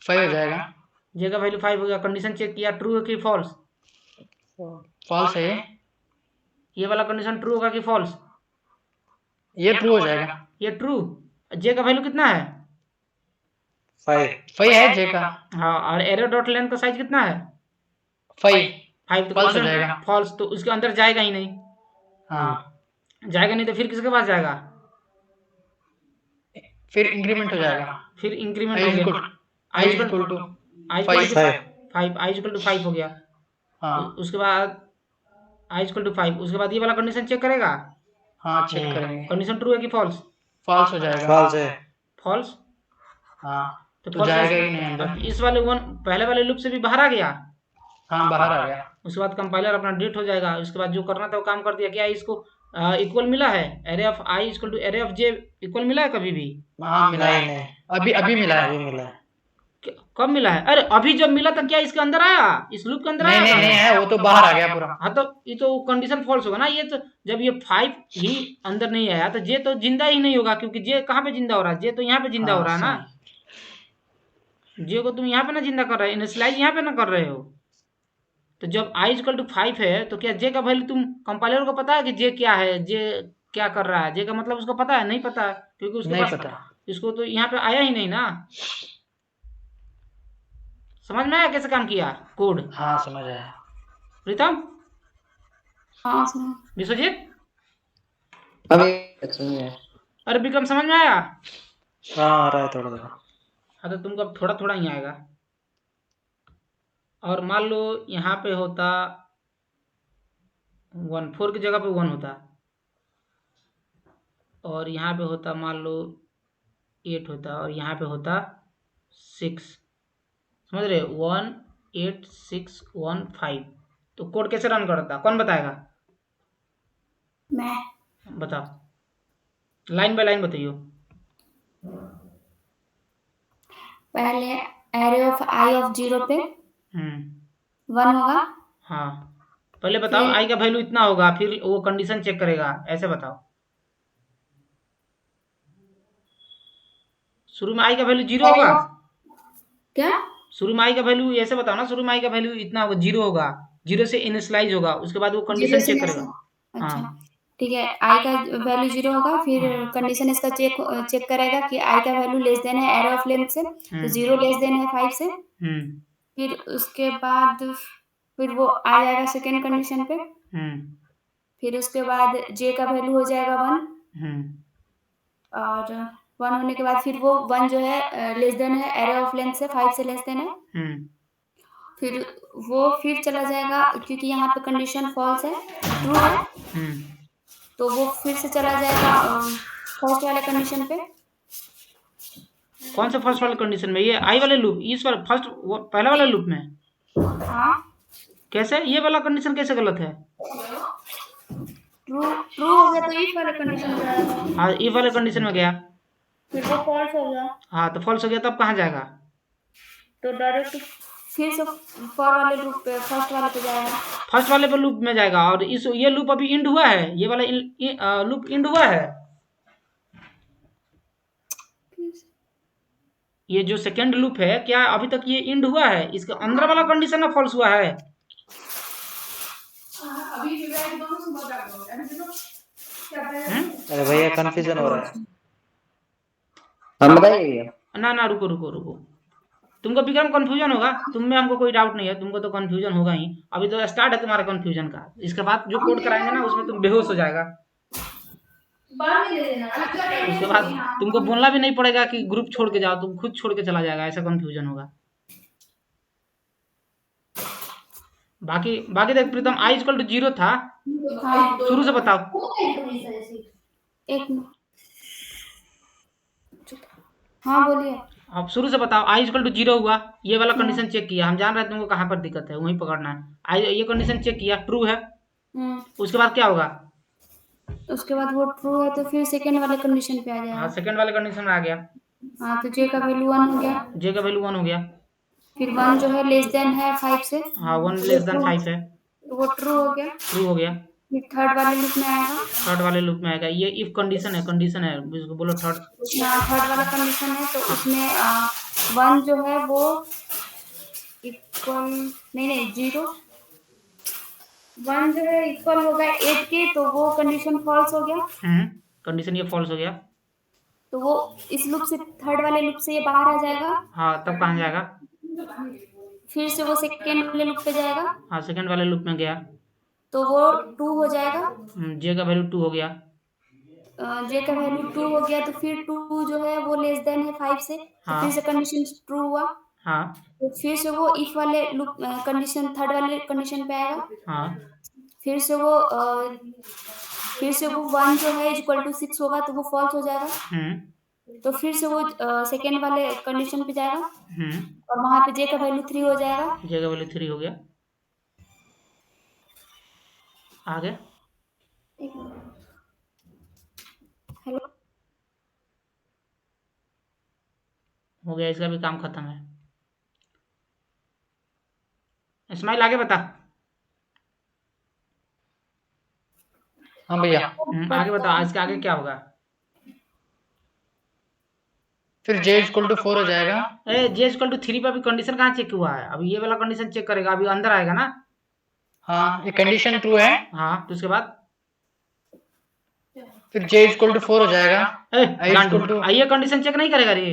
5 हो जाएगा, जे का वैल्यू 5 हो गया, कंडीशन चेक किया, ट्रू है कि फॉल्स? फॉल्स है, ये वाला कंडीशन ट्रू होगा कि फॉल्स? ये ट्रू हो जाएगा, ये ट्रू। जे का वैल्यू कितना है? 5 है जे का, हाँ, और एरो डॉट लेंथ का साइज कितना है? 5 तो फॉल्स हो जाएगा, फॉल्स, तो उसके अंदर जाएगा ही नहीं, हाँ, जाएगा नहीं, तो फिर किसके पास जाएगा? फिर इंक्रीमेंट हो जाएगा, फिर इंक्रीमेंट हो गया, आई इक्वल टू 5 हो गया, हाँ, उसके बाद आई इक्वल टू 5, उसके बाद ये वाला कंडीशन चेक करेगा, हाँ चेक करेंगे, कंडीशन ट्रू है कि फॉल्स? फॉल्स हो जाएगा, फॉल्स, हाँ, तो तो false जाएगा है। ही नहीं अंदर। अब इस वाले वन पहले वाले लूप से भी बाहर आ गया। हाँ बाहर आ गया। उसके बाद कंपाइलर अपना डिलीट हो जाएगा। उसके बाद जो करना था वो काम कर दिया। क्या इसको इक्वल मिला है? Array of i equal to array of j equal मिला है कभी भी? हाँ मिला ही नहीं, अभी मिला है, अभी मिला है। कब मिला है? अरे अभी जब मिला था क्या इसके अंदर आया? इस लूप के अंदर नहीं आया? नहीं है, वो तो बाहर आ गया पूरा। हाँ तो ये तो कंडीशन फॉल्स होगा ना। ये तो जब ये 5 ही अंदर नहीं आया तो जे तो जिंदा ही नहीं होगा, क्योंकि जे कहाँ पे जिंदा हो रहा है? जे तो यहाँ पे जिंदा हो रहा है ना। जे को तुम यहाँ पे ना जिंदा कर रहे हो, इनिशियलाइज यहाँ पे ना कर रहे हो। तो जब i इक्वल टू 5 है तो क्या जे का वैल्यू तुम कंपाइलर को पता है कि जे क्या है, जे क्या कर रहा है? जे का मतलब उसको पता है? नहीं पता है, क्योंकि उसके नहीं पास पता। इसको तो यहाँ पे आया ही नहीं ना। समझ में आया कैसे काम किया कोड? हाँ समझ आया। प्रीतम, हाँ समझ। विश्वजीत, अभी अरे विक्रम, समझ में आया? हाँ आ रहा है थोड़ा थोड़ा। हाँ तो तुमको अब थोड़ा थोड़ा ही आएगा। और मान लो यहाँ पे होता 1 4 की जगह पे 1 होता, और यहाँ पे होता मान लो 8 होता, और यहाँ पे होता 6। समझ रहे? 1 8 6 1 5। तो कोड कैसे रन करता? कौन बताएगा? मैं बताओ, लाइन बाय लाइन बताइयो। पहले एरे ऑफ आई ऑफ 0 पे 1 होगा। हाँ, पहले बताओ फिर- आई का वैल्यू इतना होगा, फिर वो कंडीशन चेक करेगा। ऐसे बताओ। शुरू में आई का वैल्यू 0 होगा। क्या? शुरू में आई का वैल्यू ऐसे बताओ ना, शुरू में आई का वैल्यू इतना होगा, 0 होगा। 0 से इनिशियलाइज होगा, उसके बाद वो कंडीशन जीरो से चेक मैं- करेगा। अच्छा हाँ ठीक है, आई का वैल्यू 0 होगा। फिर कंडीशन इसका चेक करेगा कि आई का वैल्यू लेस देन है एरे ऑफ लेंथ से, तो 0 लेस देन है 5 से। फिर उसके बाद फिर वो आ जाएगा सेकेंड कंडीशन पे। फिर उसके बाद जे का वैल्यू हो जाएगा 1, और 1 होने के बाद फिर वो 1 जो है लेस देन है एरे ऑफ लेंथ से, 5 से लेस देन है। फिर वो फिर चला जाएगा, क्योंकि यहाँ पे कंडीशन फॉल्स है, ट्रू है, तो वो फिर से चला जाएगा फर्स्ट वाले कंडीशन पे। कौन सा फर्स्ट वाले कंडीशन में? ये आई वाले लूप, इस वाले फर्स्ट पहला वाला लूप में? हाँ कैसे? ये वाला कंडीशन कैसे गलत है? ट्रू ट्रू हो गया तो इफ वाले कंडीशन में जाएगा। हाँ, इफ वाले कंडीशन में गया, फिर वो फॉल्स हो गया, हाँ तो फॉल्स हो गया, तब कहाँ जाएगा? तो डायरेक्ट फिर से फॉर वाले लूप पे, फर्स्ट वाले पे जाएगा। फर्स्ट वाले पे लूप में जाएगा। और इस ये लूप अभी इंड हुआ है, ये वाला लूप इंड हुआ है। ये जो सेकंड लूप है, क्या अभी तक ये इंड हुआ है? इसके अंदर वाला कंडीशन ना फॉल्स हुआ है। अरे भैया कंफ्यूजन हो रहा है। हम बताइए। ना ना, रुको रुको रुको, तुमको विक्रम कंफ्यूजन होगा, तुम में हमको कोई डाउट नहीं है, तुमको तो कंफ्यूजन होगा ही। अभी तो स्टार्ट है तुम्हारा कंफ्यूजन का। इसके बाद जो कोड कराएंगे ना, उसमें तुम बेहोश हो जाएगा। उसके बाद तुमको बोलना भी नहीं पड़ेगा कि ग्रुप छोड़ के जाओ, तुम खुद छोड़ के चला जाएगा, ऐसा कंफ्यूजन होगा। बाकी बाकी देख प्रीतम, आई इक्वल टू 0 था। हाँ शुरू से बताओ। एक मिनट, हाँ बोलिए। अब शुरू से बताओ। आई इक्वल टू 0 हुआ, ये वाला कंडीशन चेक किया, हम जान रहे हैं तुमको कहाँ पर दिक्कत है, वहीं पकड़ना है। आई ये कंडीशन चेक किया, ट्रू है। उसके बाद क्या होगा? उसके बाद वो ट्रू है तो फिर सेकेंड वाले कंडीशन पे आ हाँ, जाएगा। सेकंड वाले कंडीशन में आ गया। हाँ तो जे का वैल्यू 1 हो गया। जे का वैल्यू 1 हो गया। फिर 1 जो है लेस देन है 5 से, हाँ, 1 लेस देन 5 है, तो वो ट्रू हो गया। ट्रू हो गया। फिर थर्ड वाले लूप में आएगा। थर्ड वाले लूप में आएगा। ये इफ कंडीशन है, कंडीशन है, इसको बोलो थर्ड। थर्ड वाला कंडीशन है, तो उसमें 1 जो है वो इक्वल नहीं 0, 1 जो है इक्वल होगा 8 के, तो वो कंडीशन फॉल्स हो गया। कंडीशन ये फॉल्स हो गया, तो वो इस लूप से, थर्ड वाले लूप से ये बाहर आ जाएगा। हाँ तब कहाँ जाएगा? फिर से वो सेकेंड वाले लूप पे जाएगा। हाँ, सेकंड वाले लूप में गया, तो वो 2 हो जाएगा। जे का वैल्यू 2 हो गया। जे का वैल्यू 2 हो गया, तो फिर 2 जो है वो लेस देन है 5 से, तो हाँ। फिर से कंडीशन ट्रू हुआ। हाँ तो फिर से वो इफ वाले लूप कंडीशन, थर्ड वाले कंडीशन पे आएगा। हाँ फिर से वो 1 जो है इक्वल टू 6 होगा, तो वो फॉल्स हो जाएगा। तो फिर से वो सेकेंड वाले कंडीशन पे जाएगा और वहाँ पे जे का वैल्यू 3 हो जाएगा। जे का वैल्यू 3 हो गया। आगे हेलो, हो गया, इसका भी काम खत्म है। इस्माइल आगे बता। हाँ भैया, आगे बता, इसके आगे क्या होगा? फिर j इक्वल टू 4 हो जाएगा। जे इक्वल टू 3 पे अभी कंडीशन कहाँ चेक हुआ है? अभी ये वाला कंडीशन चेक करेगा, अभी अंदर आएगा ना। हाँ, ये कंडीशन ट्रू है। हाँ, तो उसके बाद फिर j इक्वल टू 4 हो जाएगा। ये कंडीशन चेक नहीं करेगा रे।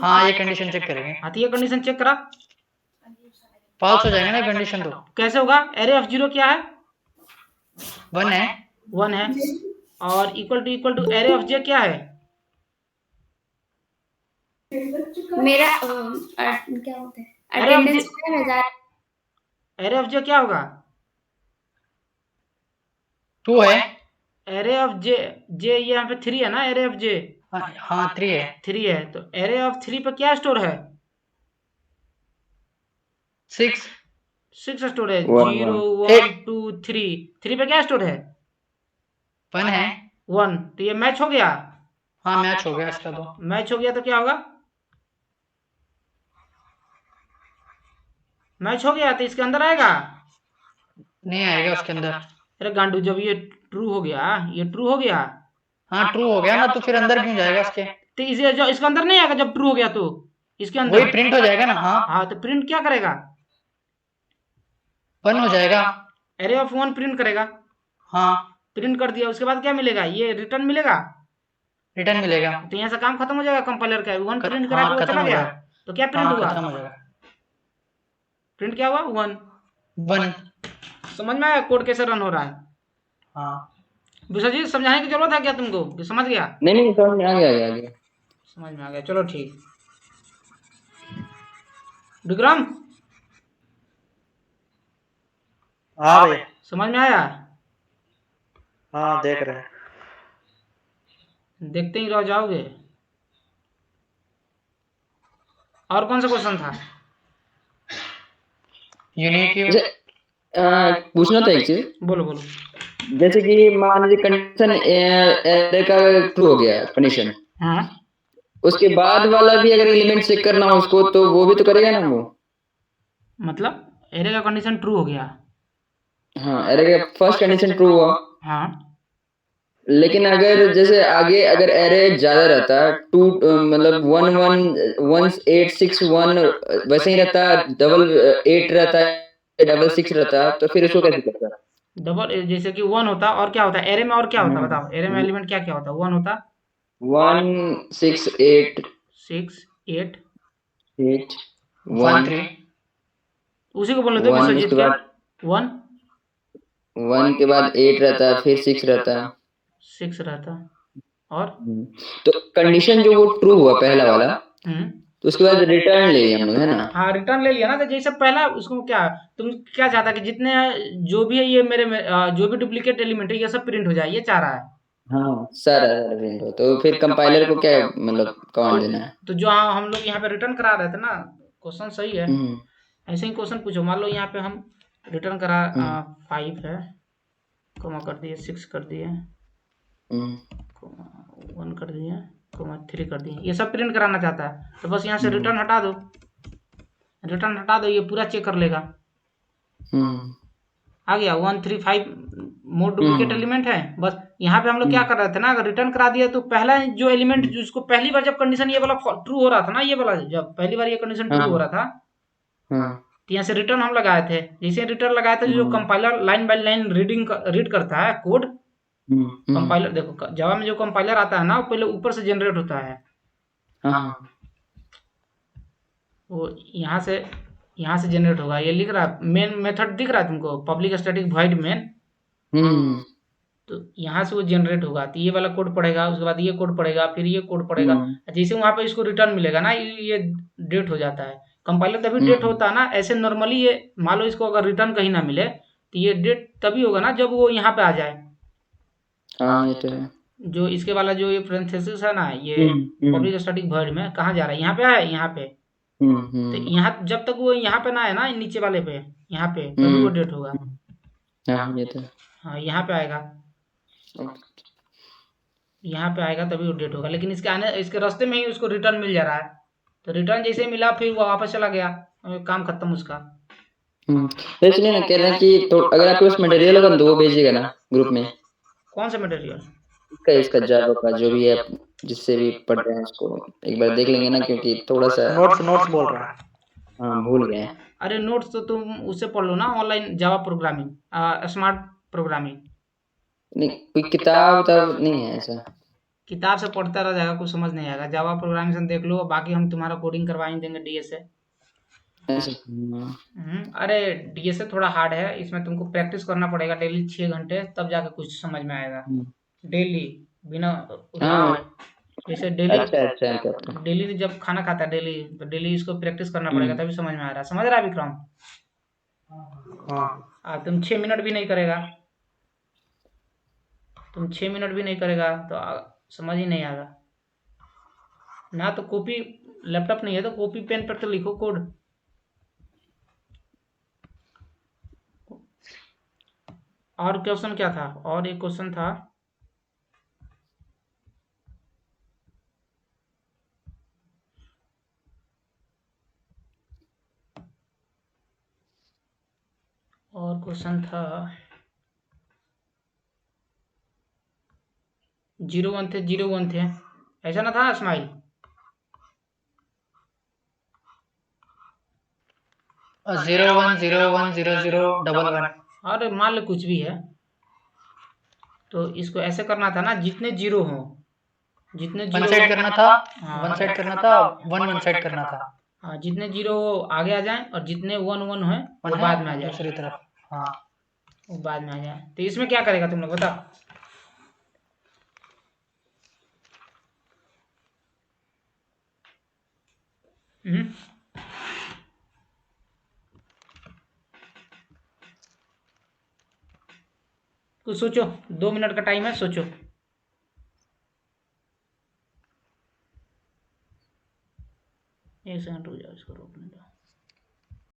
हाँ, ये कंडीशन चेक करेंगे। हाँ, तो ये कंडीशन चेक करा, फॉल्स हो जाएगा ना कंडीशन। तो कैसे होगा? एरे ऑफ 0 क्या है? 1 है। 1 है। और इक्वल टू एरे ऑफ जे क्या है? मेरा क्या होता है एरे ऑफ अटेंडेंस है। एरे ऑफ जे क्या होगा? 2 है। एरे ऑफ जे ये यहाँ पे 3 है ना, एरे ऑफ जे। हाँ 3 है। 3 है, तो एरे ऑफ 3 पे क्या स्टोर है? 6 स्टोर है। 0 1 2 3 3 पे क्या स्टोर है? 1 है। 1। तो ये मैच हो गया। हाँ, मैच हो गया इसका। तो मैच हो गया तो क्या होगा? मैच हो गया तो इसके अंदर आएगा? नहीं आएगा उसके अंदर। अरे गांडू, जब ये ट्रू हो गया, ये ट्रू हो गया। हाँ, ट्रू हो गया ना, तो फिर अंदर क्यों जाएगा इसके? तो इसे जो इसके अंदर नहीं आएगा, जब ट्रू हो गया तो इसके अंदर वही प्रिंट हो जाएगा ना। हाँ हाँ, तो प्रिंट क्या करेगा? 1 हो जाएगा। एरे ऑफ 1 प्रिंट करेगा। हाँ, प्रिंट कर दिया, उसके बाद क्या मिलेगा? ये रिटर्न मिलेगा। रिटर्न मिलेगा। तो यहाँ से काम खत्म हो जाएगा कंपाइलर का। 1 प्रिंट करा हाँ, के वो खत्म चला हो गया। जाएगा। तो क्या प्रिंट हाँ, हुआ? खत्म हो जाएगा। प्रिंट क्या हुआ? 1। 1। समझ में आया कोड कैसे रन हो रहा है? हाँ, विश्वजीत, समझाने की जरूरत है क्या तुमको कि समझ गया? नहीं समझ में आ गया। समझ में आ गया, चलो ठीक। विक्रम, हाँ भैया, समझ में आया? हाँ देख रहे हैं। देखते ही रह जाओगे। और कौन सा क्वेश्चन था? यूनिक। पूछना था एक चीज। बोलो। जैसे कि मान लीजिए कंडीशन एरे का ट्रू हो गया कंडीशन, हाँ, उसके बाद वाला भी अगर एलिमेंट चेक करना हो उसको, तो वो भी तो करेगा ना वो। मतलब एरे का कंडीशन ट्रू हो गया। हाँ, एरे का फर्स्ट कंडीशन ट्रू हुआ। हाँ, लेकिन अगर जैसे आगे अगर एरे ज्यादा रहता, 2 मतलब 1 1 1 8 6 1 वैसे ही रहता, डबल 8 रहता, डबल 6 रहता, तो फिर उसको कैसे करता? डबल जैसे कि 1 होता, और क्या होता? एरे में और क्या होता बताओ? एरे में एलिमेंट क्या क्या होता? 1 होता, 1 6 8 6 8 8 1 3। उसी को बोल रहे थे विश्वजीत के। 1 के बाद 8 रहता, फिर 6 रहता। 6 रहता। और तो कंडीशन जो वो ट्रू हुआ पहला वाला, तो उसके बाद रिटर्न ले लिया हम लोग, है ना? हाँ, रिटर्न ले लिया ना। तो जैसे पहला उसको क्या, तुम क्या चाहता कि जितने जो भी है ये मेरे में जो भी डुप्लीकेट एलिमेंट है ये सब प्रिंट हो जाए, ये चाह रहा है। हाँ, सारा प्रिंट हो, तो फिर कंपाइलर को क्या मतलब कमांड देना है? तो जो हम लोग यहाँ पे रिटर्न करा रहे थे ना, क्वेश्चन सही है। ऐसे ही क्वेश्चन पूछो। मान लो यहाँ पे हम रिटर्न करा 5 है, कॉमा कर दिए, 6 कर दिए, 1 कर दिए, 3 कर दिए, ये सब प्रिंट कराना चाहता है। तो बस यहाँ से रिटर्न हटा दो, ये पूरा चेक कर लेगा। आ गया 1 3 5 मोर डुप्लीकेट एलिमेंट है। बस यहाँ पे हम लोग क्या कर रहे थे ना, अगर रिटर्न करा दिया तो पहला जो एलिमेंट जिसको पहली बार जब कंडीशन ये वाला ट्रू हो रहा था ना, ये वाला जब पहली बार ये कंडीशन ट्रू हो रहा था, तो यहाँ से रिटर्न हम लगाए थे। जैसे रिटर्न लगाए थे, जो compiler line by line read करता है कोड। कंपाइलर देखो, जावा में जो कंपाइलर आता है ना, वो पहले ऊपर से जनरेट होता है। वो यहाँ से जनरेट होगा। ये लिख रहा है मेन मेथड, दिख रहा है तुमको, पब्लिक स्टैटिक वॉइड मेन। तो यहाँ से वो जनरेट होगा। तो ये वाला कोड पड़ेगा, उसके बाद ये कोड पड़ेगा, फिर ये कोड पड़ेगा। जैसे वहाँ पे इसको रिटर्न मिलेगा ना, ये डेट हो जाता है। कंपाइलर तभी डेट होता है ना। ऐसे नॉर्मली ये मान लो इसको अगर रिटर्न कहीं ना मिले, तो ये डेट तभी होगा ना जब वो यहाँ पे आ जाए। ये तो है। जो इसके वाला जो ये parenthesis है ना, ये पब्लिक स्टैटिक वॉइड में कहाँ जा रहा है, यहाँ पे है, यहाँ पे। तो यहाँ जब तक वो यहाँ पे ना है ना, नीचे वाले पे, यहाँ पे, तभी वो डेट होगा। ये तो हाँ, यहाँ पे आएगा, यहाँ पे आएगा तभी वो डेट होगा। लेकिन इसके रास्ते में ही उसको रिटर्न मिल जा रहा है, तो रिटर्न जैसे मिला फिर वो वापस चला गया, काम खत्म उसका। तो इसलिए ना कह रहे हैं कि तो अगर आपके पास मटेरियल होगा तो वो भेजिएगा ना ग्रुप में। कौन सा मटेरियल? इसका जावा का जो भी है, जिससे भी पढ़ रहे हैं उसको एक बार देख लेंगे ना, क्योंकि थोड़ा सा नोट्स बोल रहा है। हाँ, भूल गए। अरे नोट्स तो तुम उससे पढ़ लो ना, online Java programming, smart programming. नहीं, कोई किताब तब नहीं है ऐसा। किताब से पढ़ता रह जाएगा, कुछ समझ नहीं आएगा। जावा प्रोग्रामिंग देख लो, बाकी हम तुम्हारा कोडिंग करवा ही देंगे डीएस से। अरे डीएस थोड़ा हार्ड है, इसमें तुमको प्रैक्टिस करना पड़ेगा डेली 6 घंटे, तब जाकर कुछ समझ में आएगा। डेली बिना जैसे डेली जब खाना खाता है डेली, तो डेली इसको प्रैक्टिस करना पड़ेगा, तभी समझ में आ रहा है। समझ रहा है विक्रम? तुम 6 मिनट भी नहीं करेगा, तुम 6 मिनट भी नहीं करेगा तो समझ ही नहीं आएगा ना। तो कॉपी, लैपटॉप नहीं है तो कॉपी पेन पर तो लिखो कोड। और क्वेश्चन क्या था? और एक क्वेश्चन था, और क्वेश्चन था 01 थे, 01 थे, ऐसा ना था स्माइल? 01010011। अरे मान लो कुछ भी है, तो इसको ऐसे करना था ना, जितने जीरो हो, जितने वन साइड करना था, वन साइड करना था, वन साइड करना था। हाँ, जितने जीरो आगे आ जाएं और जितने 1 है वो बाद में आ जाए, दूसरी तरफ। हाँ, वो बाद में आ जाए। तो इसमें क्या करेगा तुम लोग बताओ? कुछ सोचो, 2 मिनट का टाइम है, सोचो। एक सेकंड रुक जाओ, इसको रोकने दो।